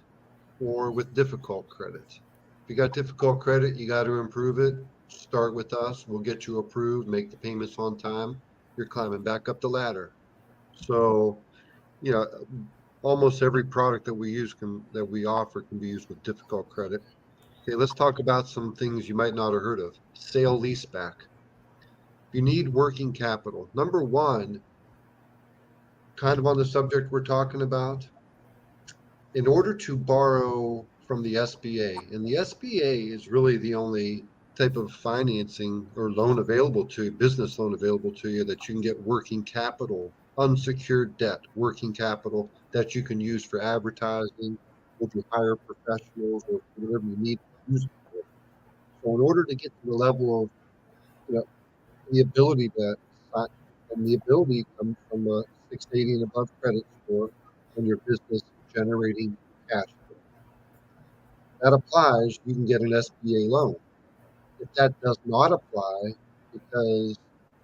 B: or with difficult credit. If you got difficult credit, you got to improve it. Start with us. We'll get you approved, make the payments on time. You're climbing back up the ladder. So, you know, almost every product that we offer can be used with difficult credit. Okay, let's talk about some things you might not have heard of. Sale leaseback. You need working capital. Number one, kind of on the subject we're talking about, in order to borrow from the SBA, and the SBA is really the only type of financing or loan available to you, business loan available to you that you can get working capital, unsecured debt, working capital that you can use for advertising, if you hire professionals or whatever you need to use it for. So in order to get to the level of, you know, the ability to sign, and the ability comes from a 680 and above credit score and your business generating cash flow. That applies, you can get an SBA loan. If that does not apply because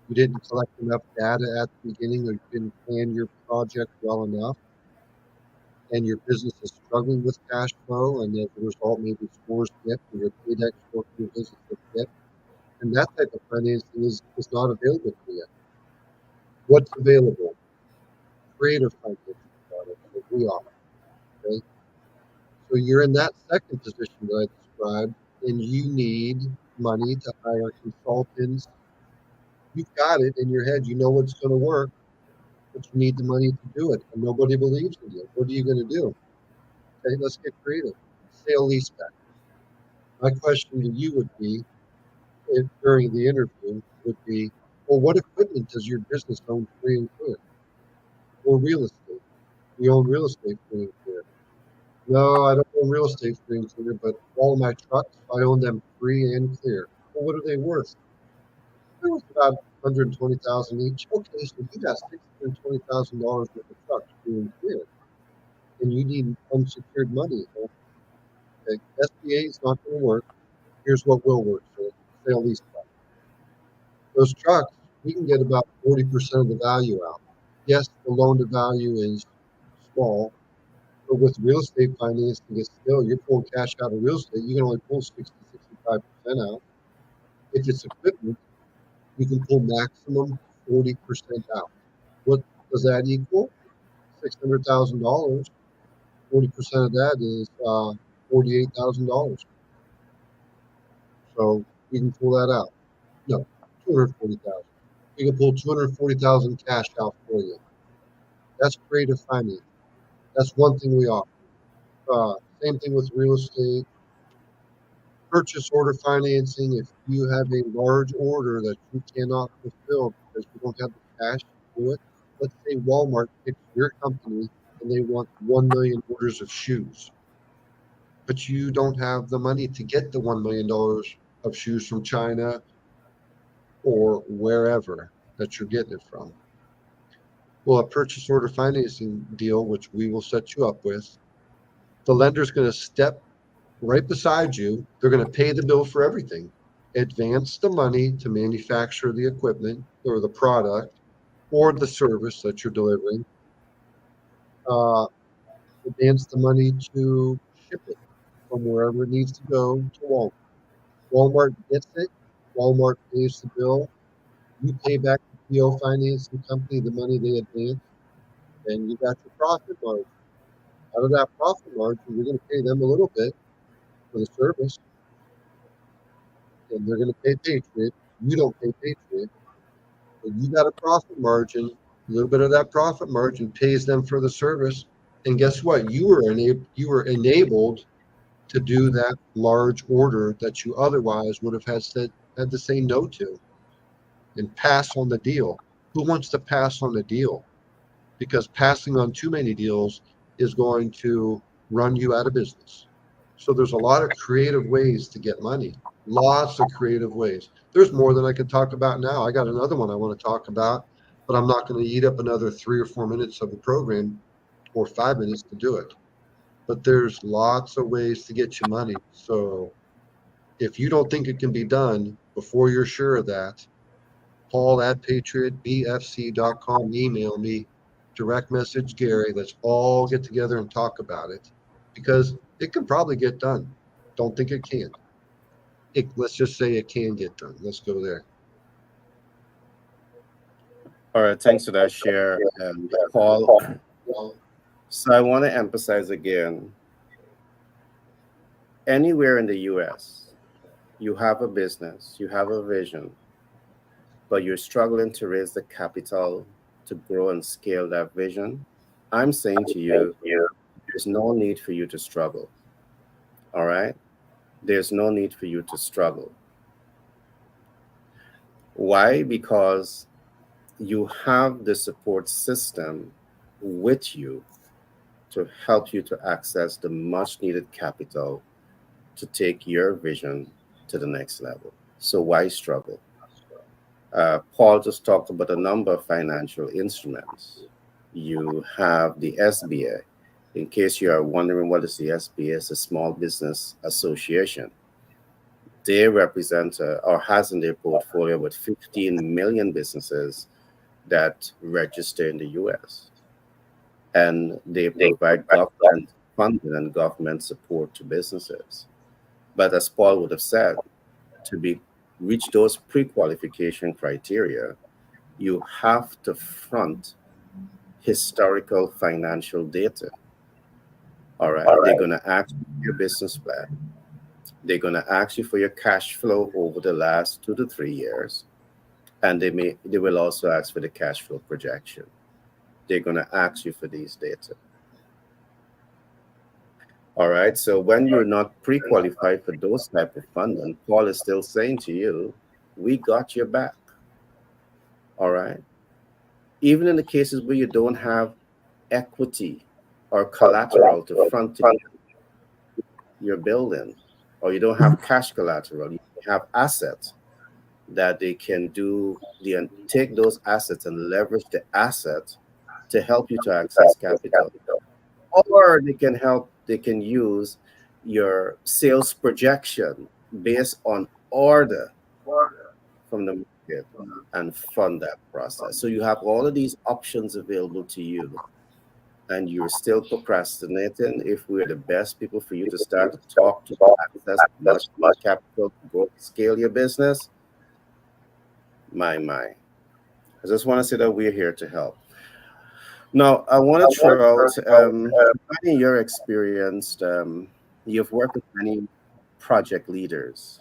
B: you didn't collect enough data at the beginning or you didn't plan your project well enough and your business is struggling with cash flow and as a result maybe scores dip or your paydex score for your business has dipped, and that type of financing is not available to you. What's available? Creative financing products that we offer. Okay? So you're in that second position that I described, and you need money to hire consultants. You've got it in your head, you know what's going to work, but you need the money to do it, and nobody believes in you. What are you going to do? Okay, let's get creative. Sale leaseback. My question to you would be, during the interview, would be, well, what equipment does your business own free and clear? Or real estate? We own real estate free and clear. No, I don't own real estate free and clear, but all my trucks, I own them free and clear. Well, what are they worth? They're worth about 120,000 each. Okay, so you got $620,000 worth of trucks free and clear, and you need unsecured money. Okay, SBA is not going to work. Here's what will work for it: sale leaseback. Those trucks, we can get about 40% of the value out. Yes, the loan to value is small, but with real estate financing, it's still, you're pulling cash out of real estate, you can only pull 65% out. If it's equipment, you can pull maximum 40% out. What does that equal? $600,000. 40% of that is $48,000. So you can pull that out. No, 240,000. You can pull 240,000 cash out for you. That's creative finance. That's one thing we offer. Same thing with real estate. Purchase order financing. If you have a large order that you cannot fulfill because you don't have the cash to do it, let's say Walmart picks your company and they want 1 million orders of shoes, but you don't have the money to get the $1 million of shoes from China or wherever that you're getting it from. Well, a purchase order financing deal, which we will set you up with, the lender's going to step right beside you. They're going to pay the bill for everything, advance the money to manufacture the equipment or the product or the service that you're delivering, uh, advance the money to ship it from wherever it needs to go to Walmart. Walmart gets it. Walmart pays the bill. You pay back the PO financing company the money they advance, and you got your profit margin. Out of that profit margin, you're going to pay them a little bit for the service, and they're going to pay Patriot. You don't pay Patriot, but you got a profit margin. A little bit of that profit margin pays them for the service, and guess what? You were enabled to do that large order that you otherwise would have had to say no to and pass on the deal. Who wants to pass on a deal? Because passing on too many deals is going to run you out of business. So there's a lot of creative ways to get money. Lots of creative ways. There's more than I could talk about now. I got another one I want to talk about, but I'm not going to eat up another 3 or 4 minutes of the program or 5 minutes to do it. But there's lots of ways to get you money. So if you don't think it can be done before you're sure of that, Paul at patriotbfc.com, email me, direct message Gary. Let's all get together and talk about it because it can probably get done. Don't think it can't. Let's just say it can get done. Let's go there.
A: All right, thanks for that share, Paul. So I want to emphasize again, anywhere in the US, you have a business, you have a vision, but you're struggling to raise the capital to grow and scale that vision. I'm saying to you, there's no need for you to struggle. All right? There's no need for you to struggle. Why? Because you have the support system with you to help you to access the much needed capital to take your vision to the next level. So why struggle? Paul just talked about a number of financial instruments. You have the SBA. In case you are wondering what is the SBA, it's a Small Business Association. They represent or has in their portfolio with 15 million businesses that register in the US. And they provide government funding and government support to businesses. But as Paul would have said, to reach those pre-qualification criteria, you have to front historical financial data. All right. They're going to ask you for your business plan. They're going to ask you for your cash flow over the last 2 to 3 years. And they will also ask for the cash flow projection. They're going to ask you for these data. All right. So when you're not pre-qualified for those type of funding, Paul is still saying to you, we got your back. All right. Even in the cases where you don't have equity or collateral to front your building, or you don't have cash collateral, you have assets that they can take those assets and leverage the assets to help you to access capital. Or they can use your sales projection based on order from the it and fund that process. So you have all of these options available to you, and you're still procrastinating. If we're the best people for you to start to talk to access much more capital to go scale your business, my. I just want to say that we're here to help. Now, I want to throw out, in your experience, you've worked with many project leaders.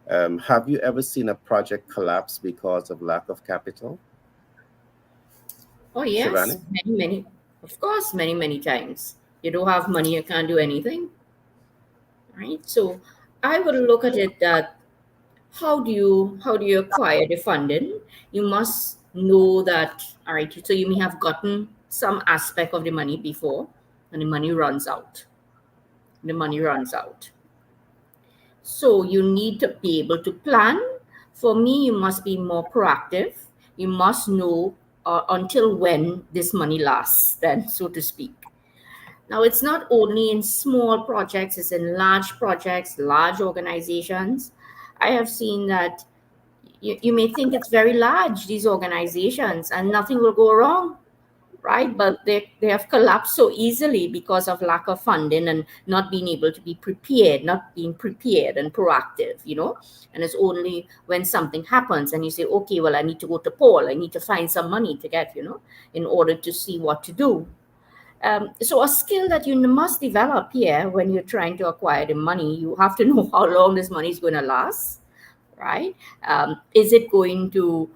A: Have you ever seen a project collapse because of lack of capital,
D: Oh, yes,
A: Shivani?
D: many, of course, many times. You don't have money, you can't do anything, right? So I would look at it that how do you acquire the funding? You must know that, all right, so you may have gotten some aspect of the money before, and the money runs out. The money runs out. So you need to be able to plan. For me, you must be more proactive. You must know until when this money lasts, then, so to speak. Now, it's not only in small projects, it's in large projects, large organizations. I have seen that you may think it's very large, these organizations, and nothing will go wrong, right? But they have collapsed so easily because of lack of funding and not being able to be prepared, not being prepared and proactive. And it's only when something happens and you say, okay, well, I need to go to Paul, I need to find some money to get, in order to see what to do. So a skill that you must develop here when you're trying to acquire the money, you have to know how long this money is going to last, right? Is it going to,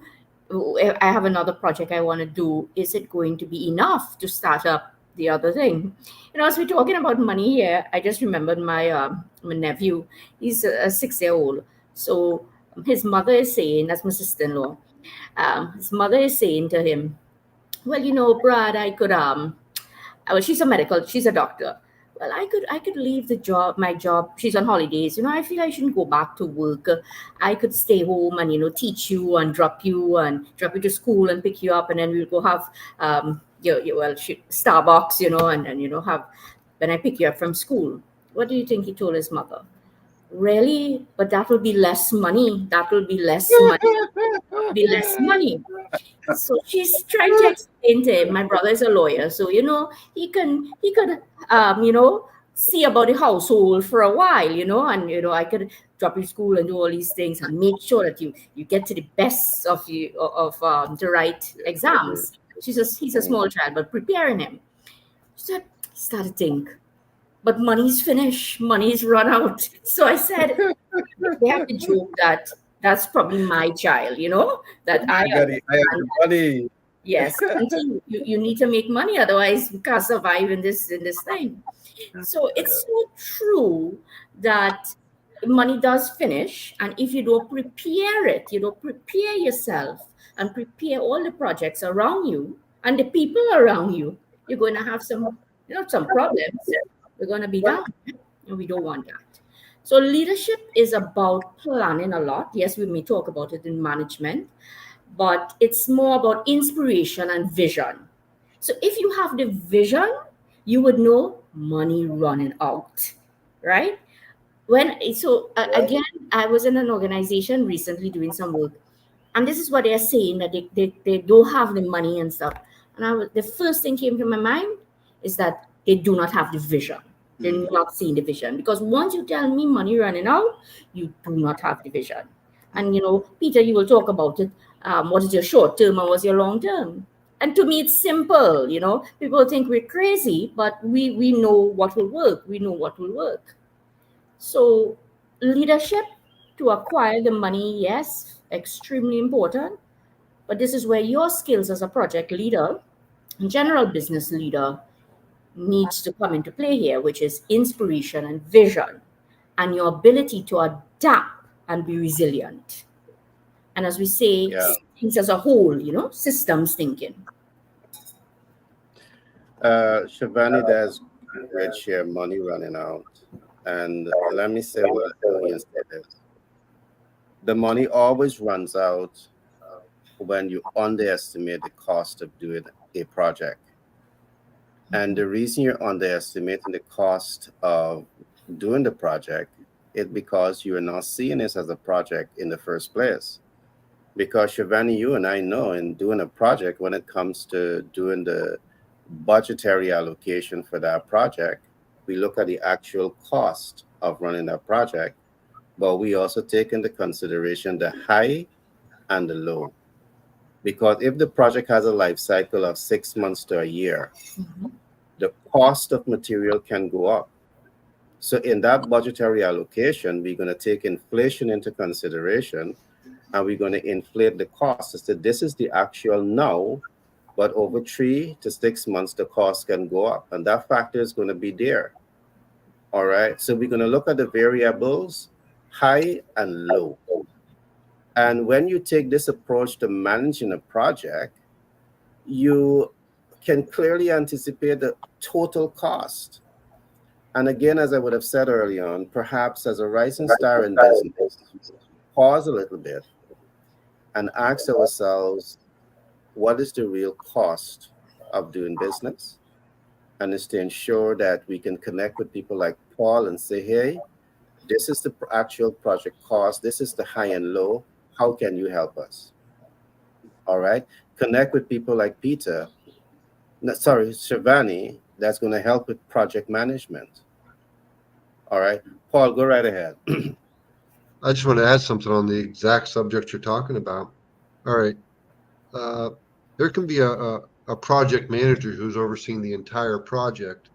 D: I have another project I want to do. Is it going to be enough to start up the other thing? As we're talking about money here, I just remembered my nephew. He's a 6-year old. So his mother is saying, that's my sister-in-law. His mother is saying to him, well, Brad, I could well, she's a doctor. Well, I could leave my job. She's on holidays. I feel I shouldn't go back to work. I could stay home and teach you and drop you to school and pick you up, and then we'll go have Starbucks, and have when I pick you up from school. What do you think he told his mother? Really? But that will be less money. That will be less money. Be less money. So she's trying to explain to him. My brother is a lawyer, so he could see about the household for a while, and I could drop you to school and do all these things and make sure that you get to the best of the right exams. He's a small child, but preparing him. So I started to think, but money's finished, money's run out. So I said, they have to joke that that's probably my child, that I
A: I have the
D: understand.
A: money.
D: Yes, continue. You need to make money, otherwise we can't survive in this thing. So it's so true that money does finish, and if you don't prepare it, you don't prepare yourself and prepare all the projects around you and the people around you, you're going to have some problems. We're going to be down, and we don't want that. So leadership is about planning a lot. Yes, we may talk about it in management, but it's more about inspiration and vision. So if you have the vision, you would know money running out, right? Again, I was in an organization recently doing some work, and this is what they're saying, that they don't have the money and stuff. And the first thing came to my mind is that they do not have the vision. They're not seeing the vision, because once you tell me money running out, you do not have the vision. And Peter, you will talk about it. What is your short term and what's your long term? And to me, it's simple. People think we're crazy, but we know what will work. We know what will work. So leadership to acquire the money, yes, extremely important. But this is where your skills as a project leader, general business leader, needs to come into play here, which is inspiration and vision, and your ability to adapt and be resilient. And as we say,
A: Yeah.
D: things as a whole, systems thinking.
A: Shivani, there's great share money running out. And let me say what you said is the money always runs out when you underestimate the cost of doing a project. And the reason you're underestimating the cost of doing the project is because you're not seeing this as a project in the first place. Because Shivani, you and I know in doing a project, when it comes to doing the budgetary allocation for that project, we look at the actual cost of running that project, but we also take into consideration the high and the low. Because if the project has a life cycle of 6 months to a year,
D: Mhm.
A: the cost of material can go up. So in that budgetary allocation, we're going to take inflation into consideration, and we're going to inflate the cost. So this is the actual now, but over 3 to 6 months, the cost can go up, and that factor is going to be there. All right. So we're going to look at the variables, high and low. And when you take this approach to managing a project, you can clearly anticipate the total cost. And again, as I would have said early on, perhaps as a rising star in business, pause a little bit and ask ourselves, what is the real cost of doing business? And is to ensure that we can connect with people like Paul and say, hey, this is the actual project cost. This is the high and low. How can you help us? All right. Connect with people like Peter, no, sorry, Shivani, that's going to help with project management. All right. Paul, go right ahead.
B: I just want to add something on the exact subject you're talking about. All right. Uh, there can be a project manager who's overseeing the entire project,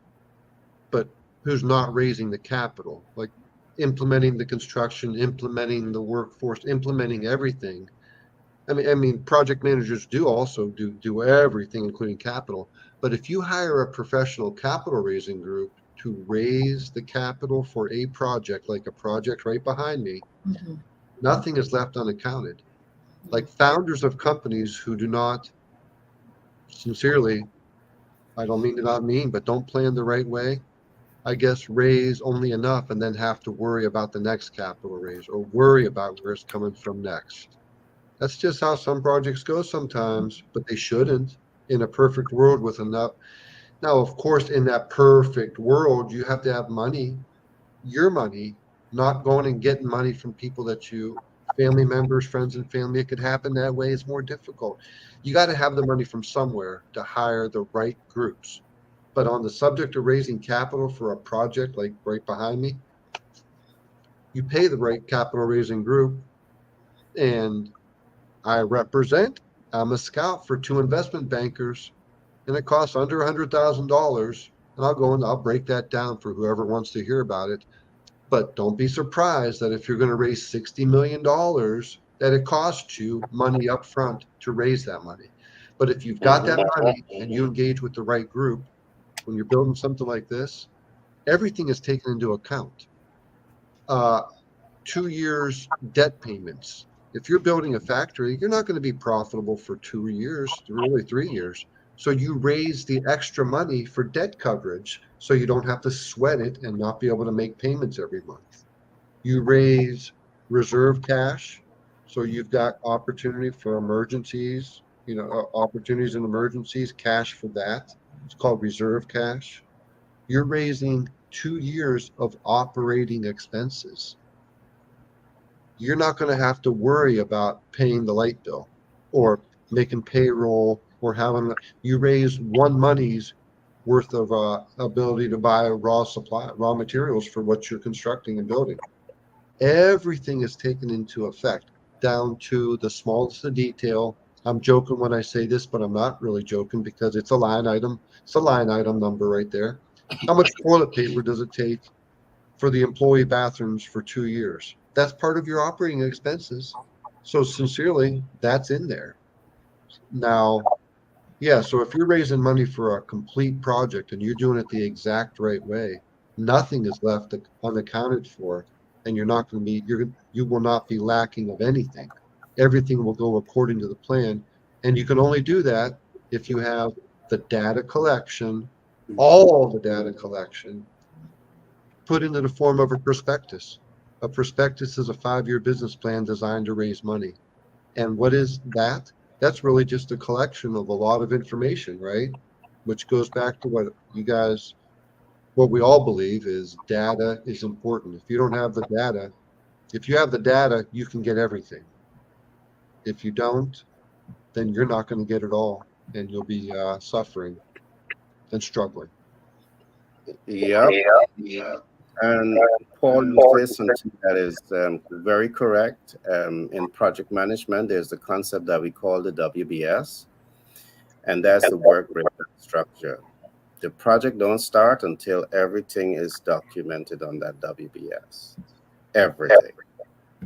B: but who's not raising the capital, like implementing the construction, implementing the workforce, implementing everything. I mean, project managers do also do everything, including capital. But if you hire a professional capital raising group to raise the capital for a project, like a project right behind me,
D: Mhm.
B: nothing is left unaccounted. Like founders of companies who do not sincerely, I don't mean to not mean, but don't plan the right way, I guess raise only enough and then have to worry about the next capital raise or worry about where it's coming from next. That's just how some projects go sometimes, but they shouldn't in a perfect world with enough. Now, of course, in that perfect world, you have to have money, your money, not going and getting money from people that you, family members, friends, and family. It could happen that way. It's more difficult. You got to have the money from somewhere to hire the right groups. But on the subject of raising capital for a project like right behind me, you pay the right capital raising group. And I represent, I'm a scout for two investment bankers, and it costs under $100,000. And I'll go and I'll break that down for whoever wants to hear about it. But don't be surprised that if you're going to raise $60 million, that it costs you money up front to raise that money. But if you've got that money and you engage with the right group, when you're building something like this, everything is taken into account. Uh, 2 years debt payments. If you're building a factory, you're not going to be profitable for 2 years, really 3 years. So you raise the extra money for debt coverage so you don't have to sweat it and not be able to make payments every month. You raise reserve cash so you've got opportunity for emergencies, opportunities and emergencies, cash for that. It's called reserve cash. You're raising 2 years of operating expenses. You're not going to have to worry about paying the light bill or making payroll or having, you raise one money's worth of ability to buy raw materials for what you're constructing and building. Everything is taken into effect down to the smallest of detail. I'm joking when I say this, but I'm not really joking because it's a line item. It's a line item number right there. How much toilet paper does it take for the employee bathrooms for 2 years? That's part of your operating expenses. So sincerely, that's in there. Now, yeah, so if you're raising money for a complete project and you're doing it the exact right way, nothing is left unaccounted for, and you will not be lacking of anything. Everything will go according to the plan, and you can only do that if you have the data collection, all the data collection, put into the form of a prospectus. A prospectus is a 5-year business plan designed to raise money. And what is that? That's really just a collection of a lot of information, right? Which goes back to what we all believe is data is important. If you don't have the data, if you have the data, you can get everything. If you don't, then you're not going to get it all, and you'll be suffering and struggling.
A: Yep. And Paul, you say something that is very correct. In project management, there's the concept that we call the WBS, and that's the work breakdown structure. The project don't start until everything is documented on that WBS. Everything,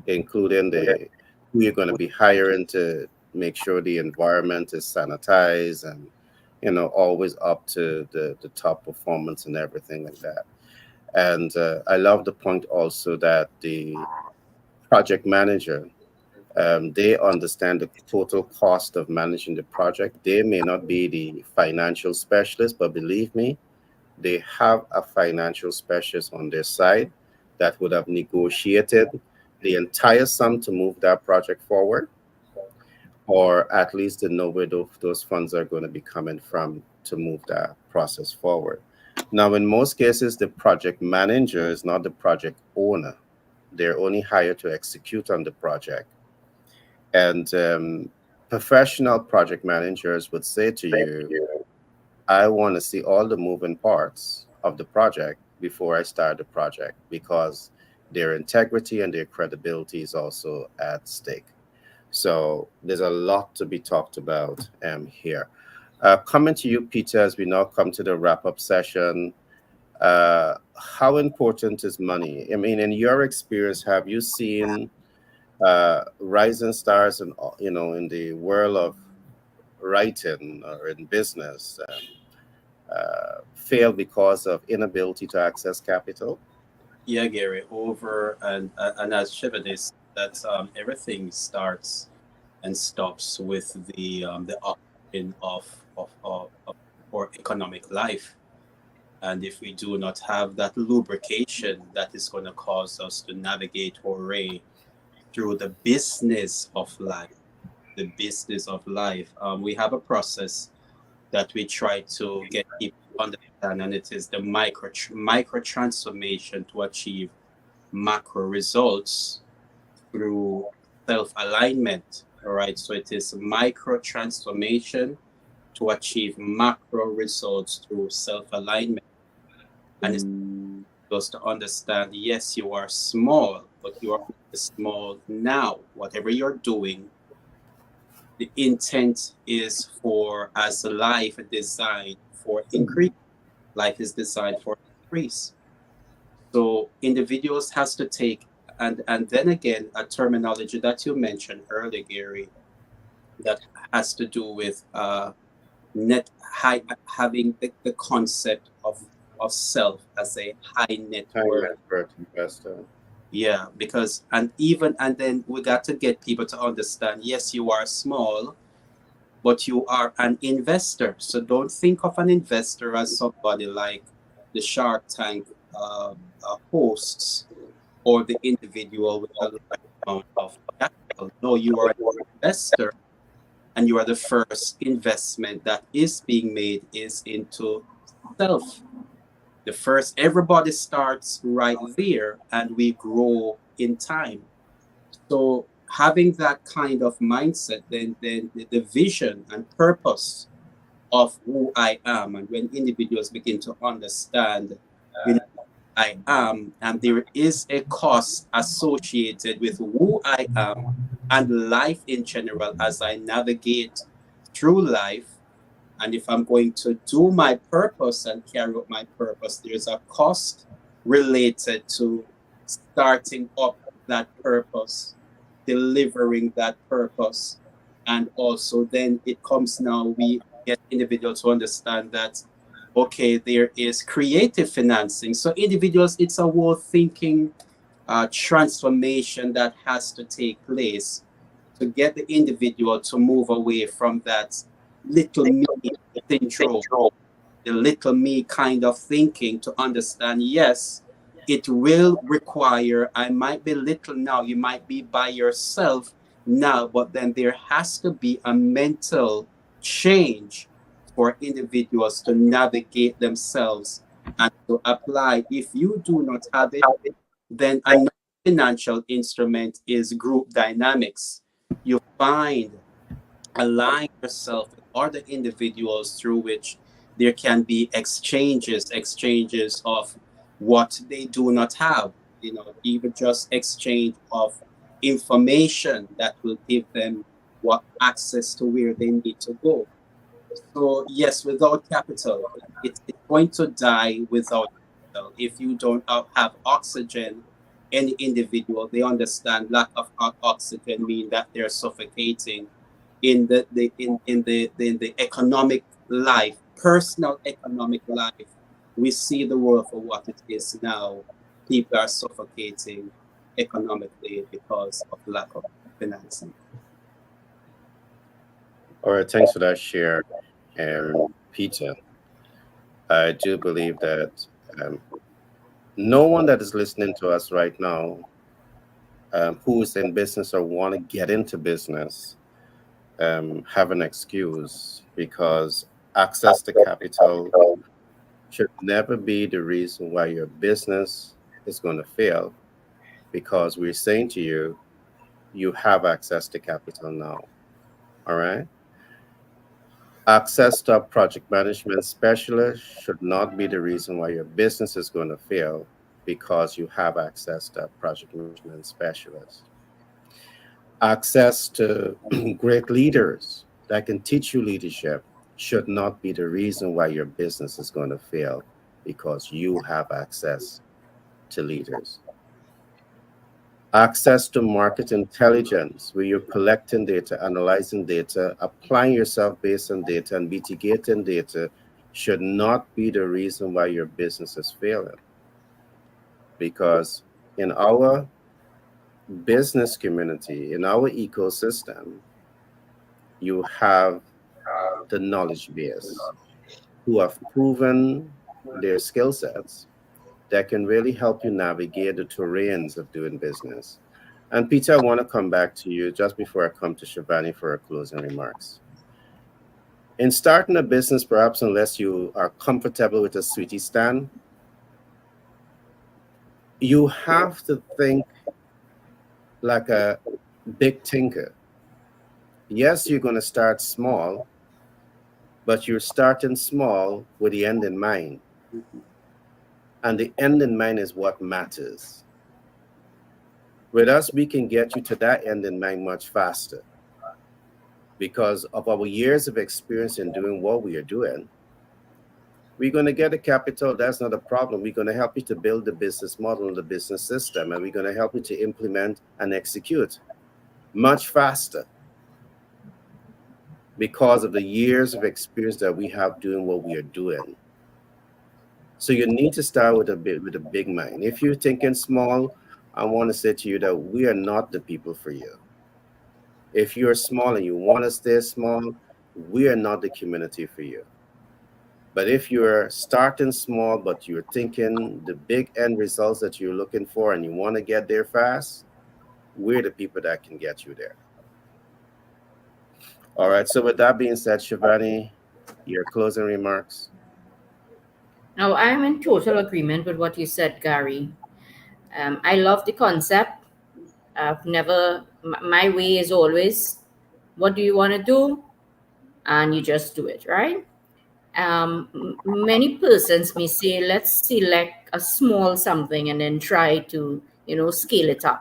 A: including the who you're going to be hiring to make sure the environment is sanitized and always up to the top performance and everything like that. And I love the point also that the project manager, they understand the total cost of managing the project. They may not be the financial specialist, but believe me, they have a financial specialist on their side that would have negotiated the entire sum to move that project forward, or at least to know where those funds are going to be coming from to move that process forward. Now, in most cases, the project manager is not the project owner. They're only hired to execute on the project. And professional project managers would say to you, I want to see all the moving parts of the project before I start the project because their integrity and their credibility is also at stake. So there's a lot to be talked about here. Coming to you, Peter, as we now come to the wrap up session, how important is money? I mean, in your experience, have you seen rising stars in in the world of writing or in business fail because of inability to access capital?
E: Yeah, Gary, over and as Shivanis, that everything starts and stops with the operation of our economic life. And if we do not have that lubrication, that is going to cause us to navigate our way through the business of life. The business of life. We have a process that we try to get people to understand, and it is the micro transformation to achieve macro results through self alignment. All right, so it is micro transformation to achieve macro results through self alignment, and it's just to understand. Yes, you are small, but you are small now. Whatever you're doing, the intent is for as life designed for increase. Life is designed for increase. So individuals has to take and then again a terminology that you mentioned earlier, Gary, that has to do with net high having the concept of self as a high net
A: Time
E: worth.
A: network investor.
E: Yeah, because and then we got to get people to understand, yes, you are small, but you are an investor. So don't think of an investor as somebody like the Shark Tank hosts or the individual with a large amount of capital. No, you are an investor, and you are the first investment that is being made is into self. The first, everybody starts right there, and we grow in time. So having that kind of mindset, then the vision and purpose of who I am, and when individuals begin to understand, you know, I am, and there is a cost associated with who I am and life in general as I navigate through life. And if I'm going to do my purpose and carry out my purpose, there's a cost related to starting up that purpose, delivering that purpose. And also, then it comes now, we get individuals to understand that, okay, there is creative financing. So, individuals, it's a whole thinking transformation that has to take place to get the individual to move away from that little me syndrome, the little me kind of thinking, to understand, yes, it will require, I might be little now, you might be by yourself now, but then there has to be a mental change for individuals to navigate themselves and to apply. If you do not have it, then another financial instrument is group dynamics. you find align yourself with other individuals through which there can be exchanges of what they do not have, even just exchange of information that will give them what access to where they need to go. So yes, without capital, it's going to die without capital. If you don't have oxygen, any individual, they understand lack of oxygen mean that they're suffocating in the economic life, personal economic life. We see the world for what it is now. People are suffocating economically because of lack of financing.
A: All right, thanks for that share, Peter. I do believe that um, no one that is listening to us right now, who is in business or want to get into business, have an excuse, because access to capital should never be the reason why your business is going to fail, because we're saying to you, you have access to capital now. All right. Access to a project management specialist should not be the reason why your business is going to fail, because you have access to a project management specialist. Access to great leaders that can teach you leadership should not be the reason why your business is going to fail, because you have access to leaders. Access to market intelligence, where you're collecting data, analyzing data, applying yourself based on data, and mitigating data, should not be the reason why your business is failing. Because in our business community, in our ecosystem, you have the knowledge base who have proven their skill sets that can really help you navigate the terrains of doing business. And Peter, I want to come back to you just before I come to Shivani for her closing remarks. In starting a business, perhaps unless you are comfortable with a sweetie stand, you have to think like a big thinker. Yes, you're going to start small, but you're starting small with the end in mind.
E: Mhm.
A: And the end in mind is what matters. With us, we can get you to that end in mind much faster because of our years of experience in doing what we are doing. We're going to get the capital. That's not a problem. We're going to help you to build the business model and the business system, and we're going to help you to implement and execute much faster because of the years of experience that we have doing what we are doing. So you need to start with a big mind. If you're thinking small, I want to say to you that we are not the people for you. If you're small and you want to stay small, we are not the community for you. But if you're starting small, but you're thinking the big end results that you're looking for and you want to get there fast, we're the people that can get you there. All right. So with that being said, Shivani, your closing remarks.
D: Now, I'm in total agreement with what you said, Gary. I love the concept. I've never, my way is always, what do you want to do? And you just do it, right? Many persons may say, let's select a small something and then try to, scale it up.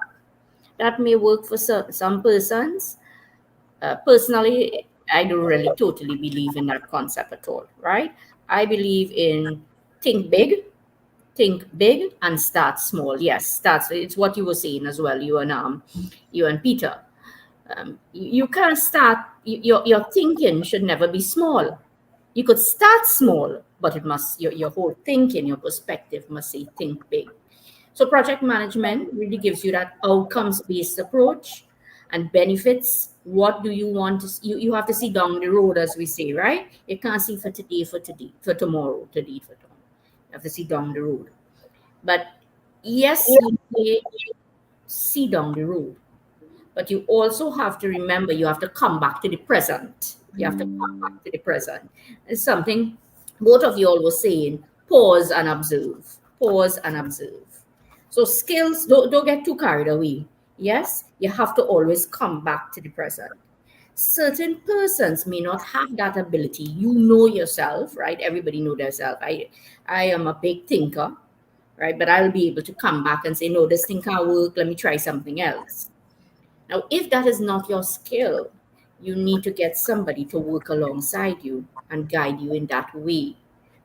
D: That may work for some persons. Personally, I don't really totally believe in that concept at all, right? I believe in think big, and start small. Yes, it's what you were saying as well, you and Peter. You can't start, your thinking should never be small. You could start small, but it must, your whole thinking, your perspective must say think big. So project management really gives you that outcomes based approach and benefits. What do you want to you have to see down the road, as we say, right? You can't see for today, for tomorrow, today for tomorrow. You have to see down the road. But yes, you may see down the road, but you also have to remember, you have to come back to the present. You have to come back to the present. It's something both of you all were saying, pause and observe. Pause and observe. So skills, don't get too carried away. Yes, you have to always come back to the present. Certain persons may not have that ability. You know yourself, right? Everybody know themselves. I am a big thinker, right? But I'll be able to come back and say, no, this thing can't work. Let me try something else. Now, if that is not your skill, you need to get somebody to work alongside you and guide you in that way,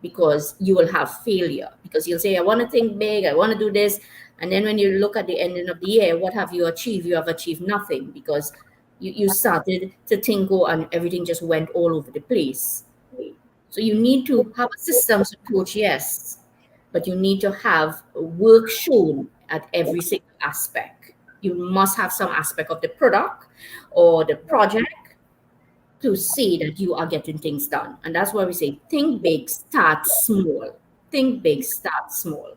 D: because you will have failure. Because you'll say, I want to think big, I want to do this. And then when you look at the ending of the year, what have you achieved? You have achieved nothing, because you started to think, oh, and everything just went all over the place. So you need to have a systems approach, yes, but you need to have work shown at every single aspect. You must have some aspect of the product or the project to see that you are getting things done. And that's why we say think big, start small. Think big, start small.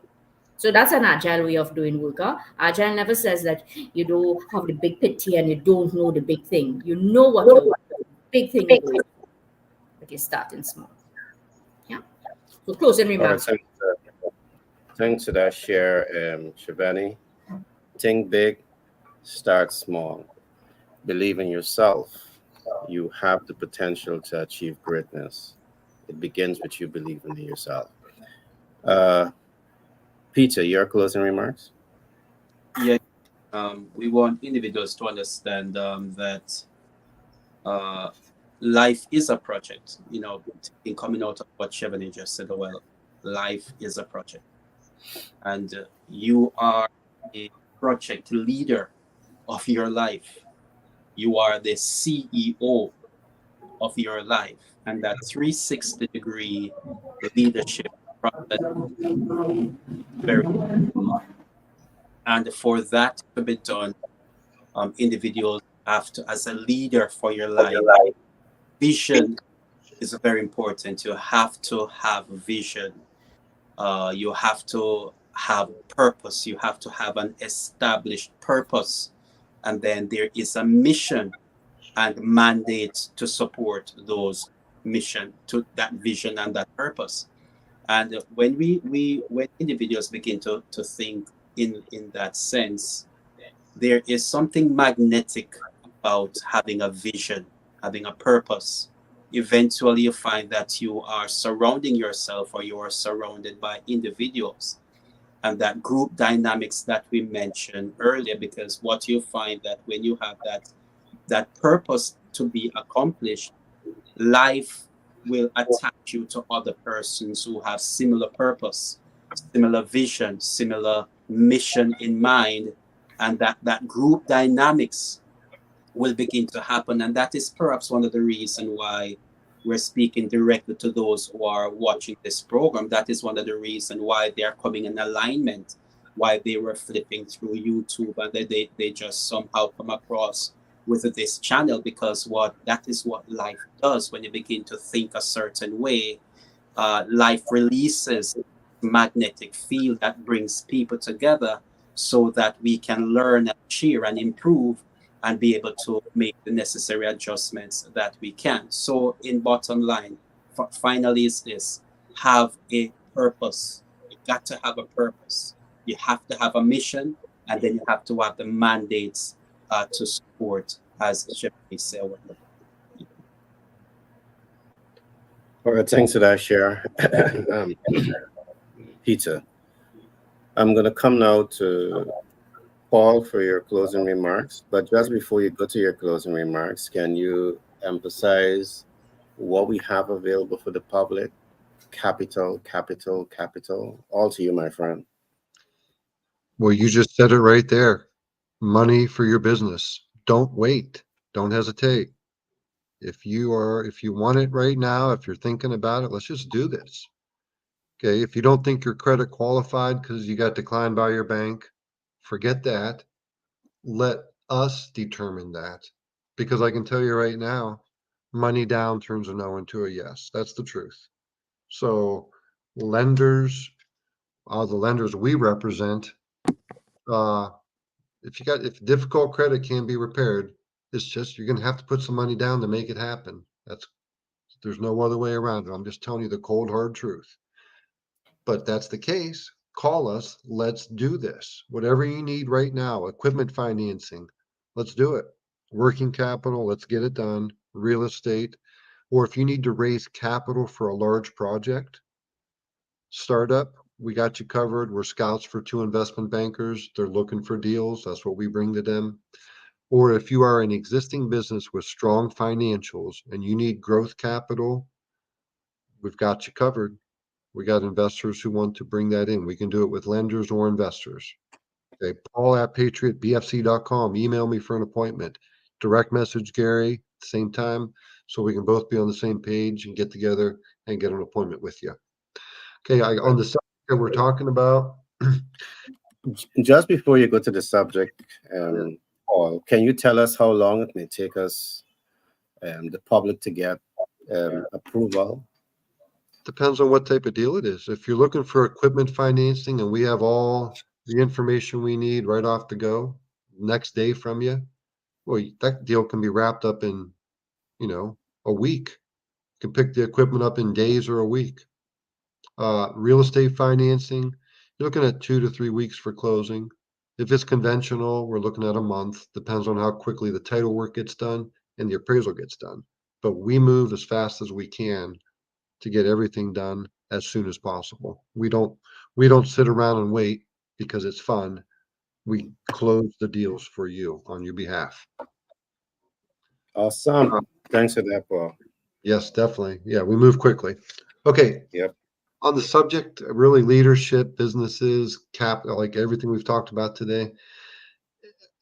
D: So that's an agile way of doing work. Huh? Agile never says that you don't have the big picture and you don't know the big thing. You know what your big thing is, but you're starting small. Yeah. So closing
A: All right,
D: remarks.
A: thanks to that share, Shivani. Think big, start small. Believe in yourself. You have the potential to achieve greatness. It begins with you believing in yourself. Uh, Peter, your closing remarks?
E: Yeah, we want individuals to understand that uh, life is a project. In coming out of what Chevany just said, well, life is a project, and you are a project leader of your life. You are the CEO of your life, and that 360-degree leadership process is very important. And for that to be done, individuals have to, as a leader for your life, vision is very important. You have to have vision. You have to have purpose. You have to have an established purpose. And then there is a mission and mandate to support those mission, to that vision and that purpose. And when individuals begin to think in that sense, there is something magnetic about having a vision, having a purpose. Eventually, you find that you are surrounding yourself or you are surrounded by individuals and that group dynamics that we mentioned earlier. Because what you find that when you have that purpose to be accomplished, life will attach you to other persons who have similar purpose, similar vision, similar mission in mind, and that group dynamics will begin to happen. And that is perhaps one of the reasons why we're speaking directly to those who are watching this program. That is one of the reasons why they're coming in alignment, why they were flipping through YouTube and they just somehow come across with this channel, because that is what life does. When you begin to think a certain way, life releases magnetic field that brings people together so that we can learn and share and improve and be able to make the necessary adjustments that we can. So in bottom line, finally is this: have a purpose. You got to have a purpose. You have to have a mission, and then you have to have the mandates to support, as Stephanie said.
A: All right, thanks for that share, Peter. I'm going to come now to Paul for your closing remarks. But just before you go to your closing remarks, can you emphasize what we have available for the public? Capital, capital, capital. All to you, my friend.
B: Well, you just said it right there. Money for your business. Don't wait. Don't hesitate. If you want it right now, if you're thinking about it, let's just do this. Okay. If you don't think you're credit qualified because you got declined by your bank, forget that. Let us determine that. Because I can tell you right now, money down turns a no into a yes. That's the truth. So lenders, the lenders we represent, if difficult credit can be repaired, it's just you're gonna have to put some money down to make it happen. There's no other way around it. I'm just telling you the cold hard truth. But that's the case. call us. Let's do this. Whatever you need right now, equipment financing, let's do it. Working capital, let's get it done. Real estate, or if you need to raise capital for a large project, startup, we got you covered. We're scouts for two investment bankers. They're looking for deals. That's what we bring to them. Or if you are an existing business with strong financials and you need growth capital, we've got you covered. We got investors who want to bring that in. We can do it with lenders or investors. Okay, Paul at patriotbfc.com. Email me for an appointment. Direct message Gary, same time, so we can both be on the same page and get together and get an appointment with you. Okay, on the subject that we're talking about,
A: Just before you go to the subject,
B: Yeah.
A: Paul, can you tell us how long it may take us, the public, to get approval?
B: depends on what type of deal it is. If you're looking for equipment financing and we have all the information we need right off the go, next day from you, well, that deal can be wrapped up in, a week. You can pick the equipment up in days or a week. Real estate financing, you're looking at 2 to 3 weeks for closing. If it's conventional, we're looking at a month. Depends on how quickly the title work gets done and the appraisal gets done. But we move as fast as we can to get everything done as soon as possible. We don't sit around and wait because it's fun. We close the deals for you on your behalf.
A: Awesome. Thanks for that, Paul.
B: Yes, definitely. Yeah, we move quickly. Okay.
A: Yep.
B: On the subject, really leadership, businesses, like everything we've talked about today,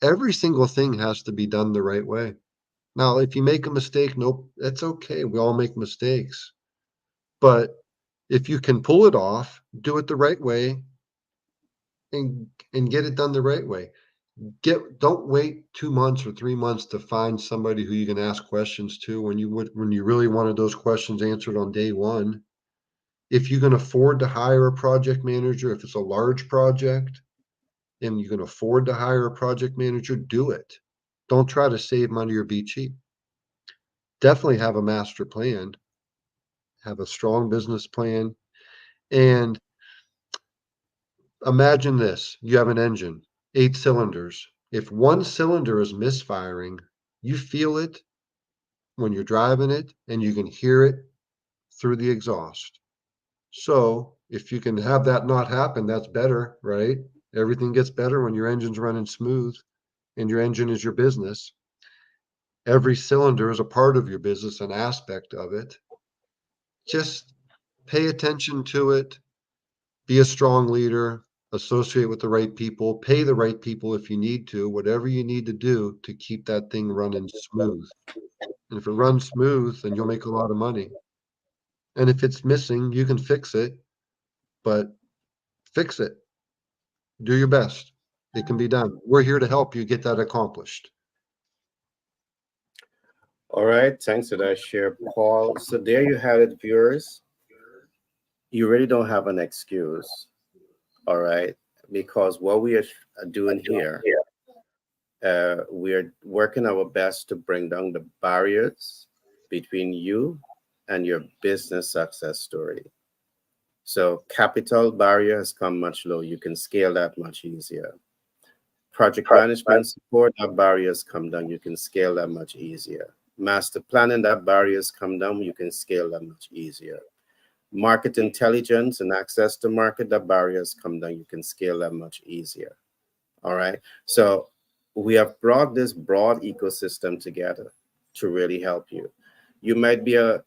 B: every single thing has to be done the right way. Now, if you make a mistake, nope, that's okay. We all make mistakes. But if you can pull it off, do it the right way and get it done the right way. Don't wait 2 months or 3 months to find somebody who you can ask questions to when you really wanted those questions answered on day one. If you can afford to hire a project manager, if it's a large project and you can afford to hire a project manager, do it. Don't try to save money or be cheap. Definitely have a master plan, have a strong business plan. And imagine this, you have an engine, 8 cylinders. If one cylinder is misfiring, you feel it when you're driving it and you can hear it through the exhaust. So if you can have that not happen, that's better, right? Everything gets better when your engine's running smooth and your engine is your business. Every cylinder is a part of your business, an aspect of it. Just pay attention to it, be a strong leader, associate with the right people, pay the right people if you need to, whatever you need to do to keep that thing running smooth. And if it runs smooth, then you'll make a lot of money. And if it's missing, you can fix it, but fix it. Do your best. It can be done. We're here to help you get that accomplished.
A: All right. Thanks for that share, Paul. So there you have it, viewers. You really don't have an excuse. All right. Because what we are doing here, we are working our best to bring down the barriers between you and your business success story. So capital barrier has come much low. You can scale that much easier. Project management support, that barriers come down. You can scale that much easier. Master planning, that barriers come down. You can scale that much easier. Market intelligence and access to market, that barriers come down. You can scale that much easier. All right. So we have brought this broad ecosystem together to really help you. You might be a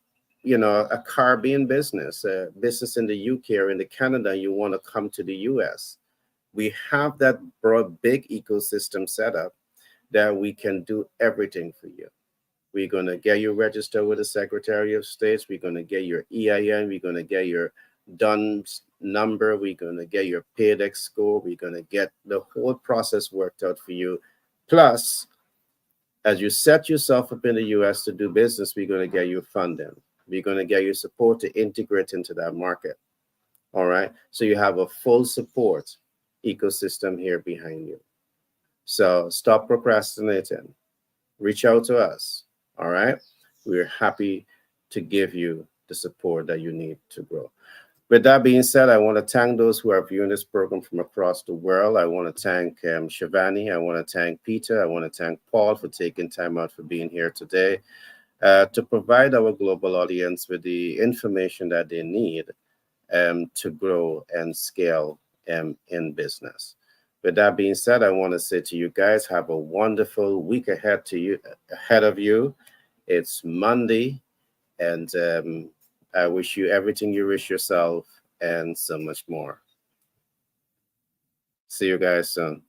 A: Caribbean business, a business in the UK or in the Canada, you want to come to the US. We have that broad, big ecosystem set up that we can do everything for you. We're going to get you registered with the Secretary of State. We're going to get your EIN. We're going to get your DUNS number. We're going to get your PAYDEX score. We're going to get the whole process worked out for you. Plus, as you set yourself up in the US to do business, we're going to get you funding. We're going to get you support to integrate into that market. All right. So you have a full support ecosystem here behind you. So stop procrastinating. Reach out to us. All right. We're happy to give you the support that you need to grow. With that being said, I want to thank those who are viewing this program from across the world. I want to thank Shivani. I want to thank Peter. I want to thank Paul for taking time out for being here today to provide our global audience with the information that they need to grow and scale in business. With that being said, I want to say to you guys, have a wonderful week ahead of you. It's Monday, and I wish you everything you wish yourself and so much more. See you guys soon.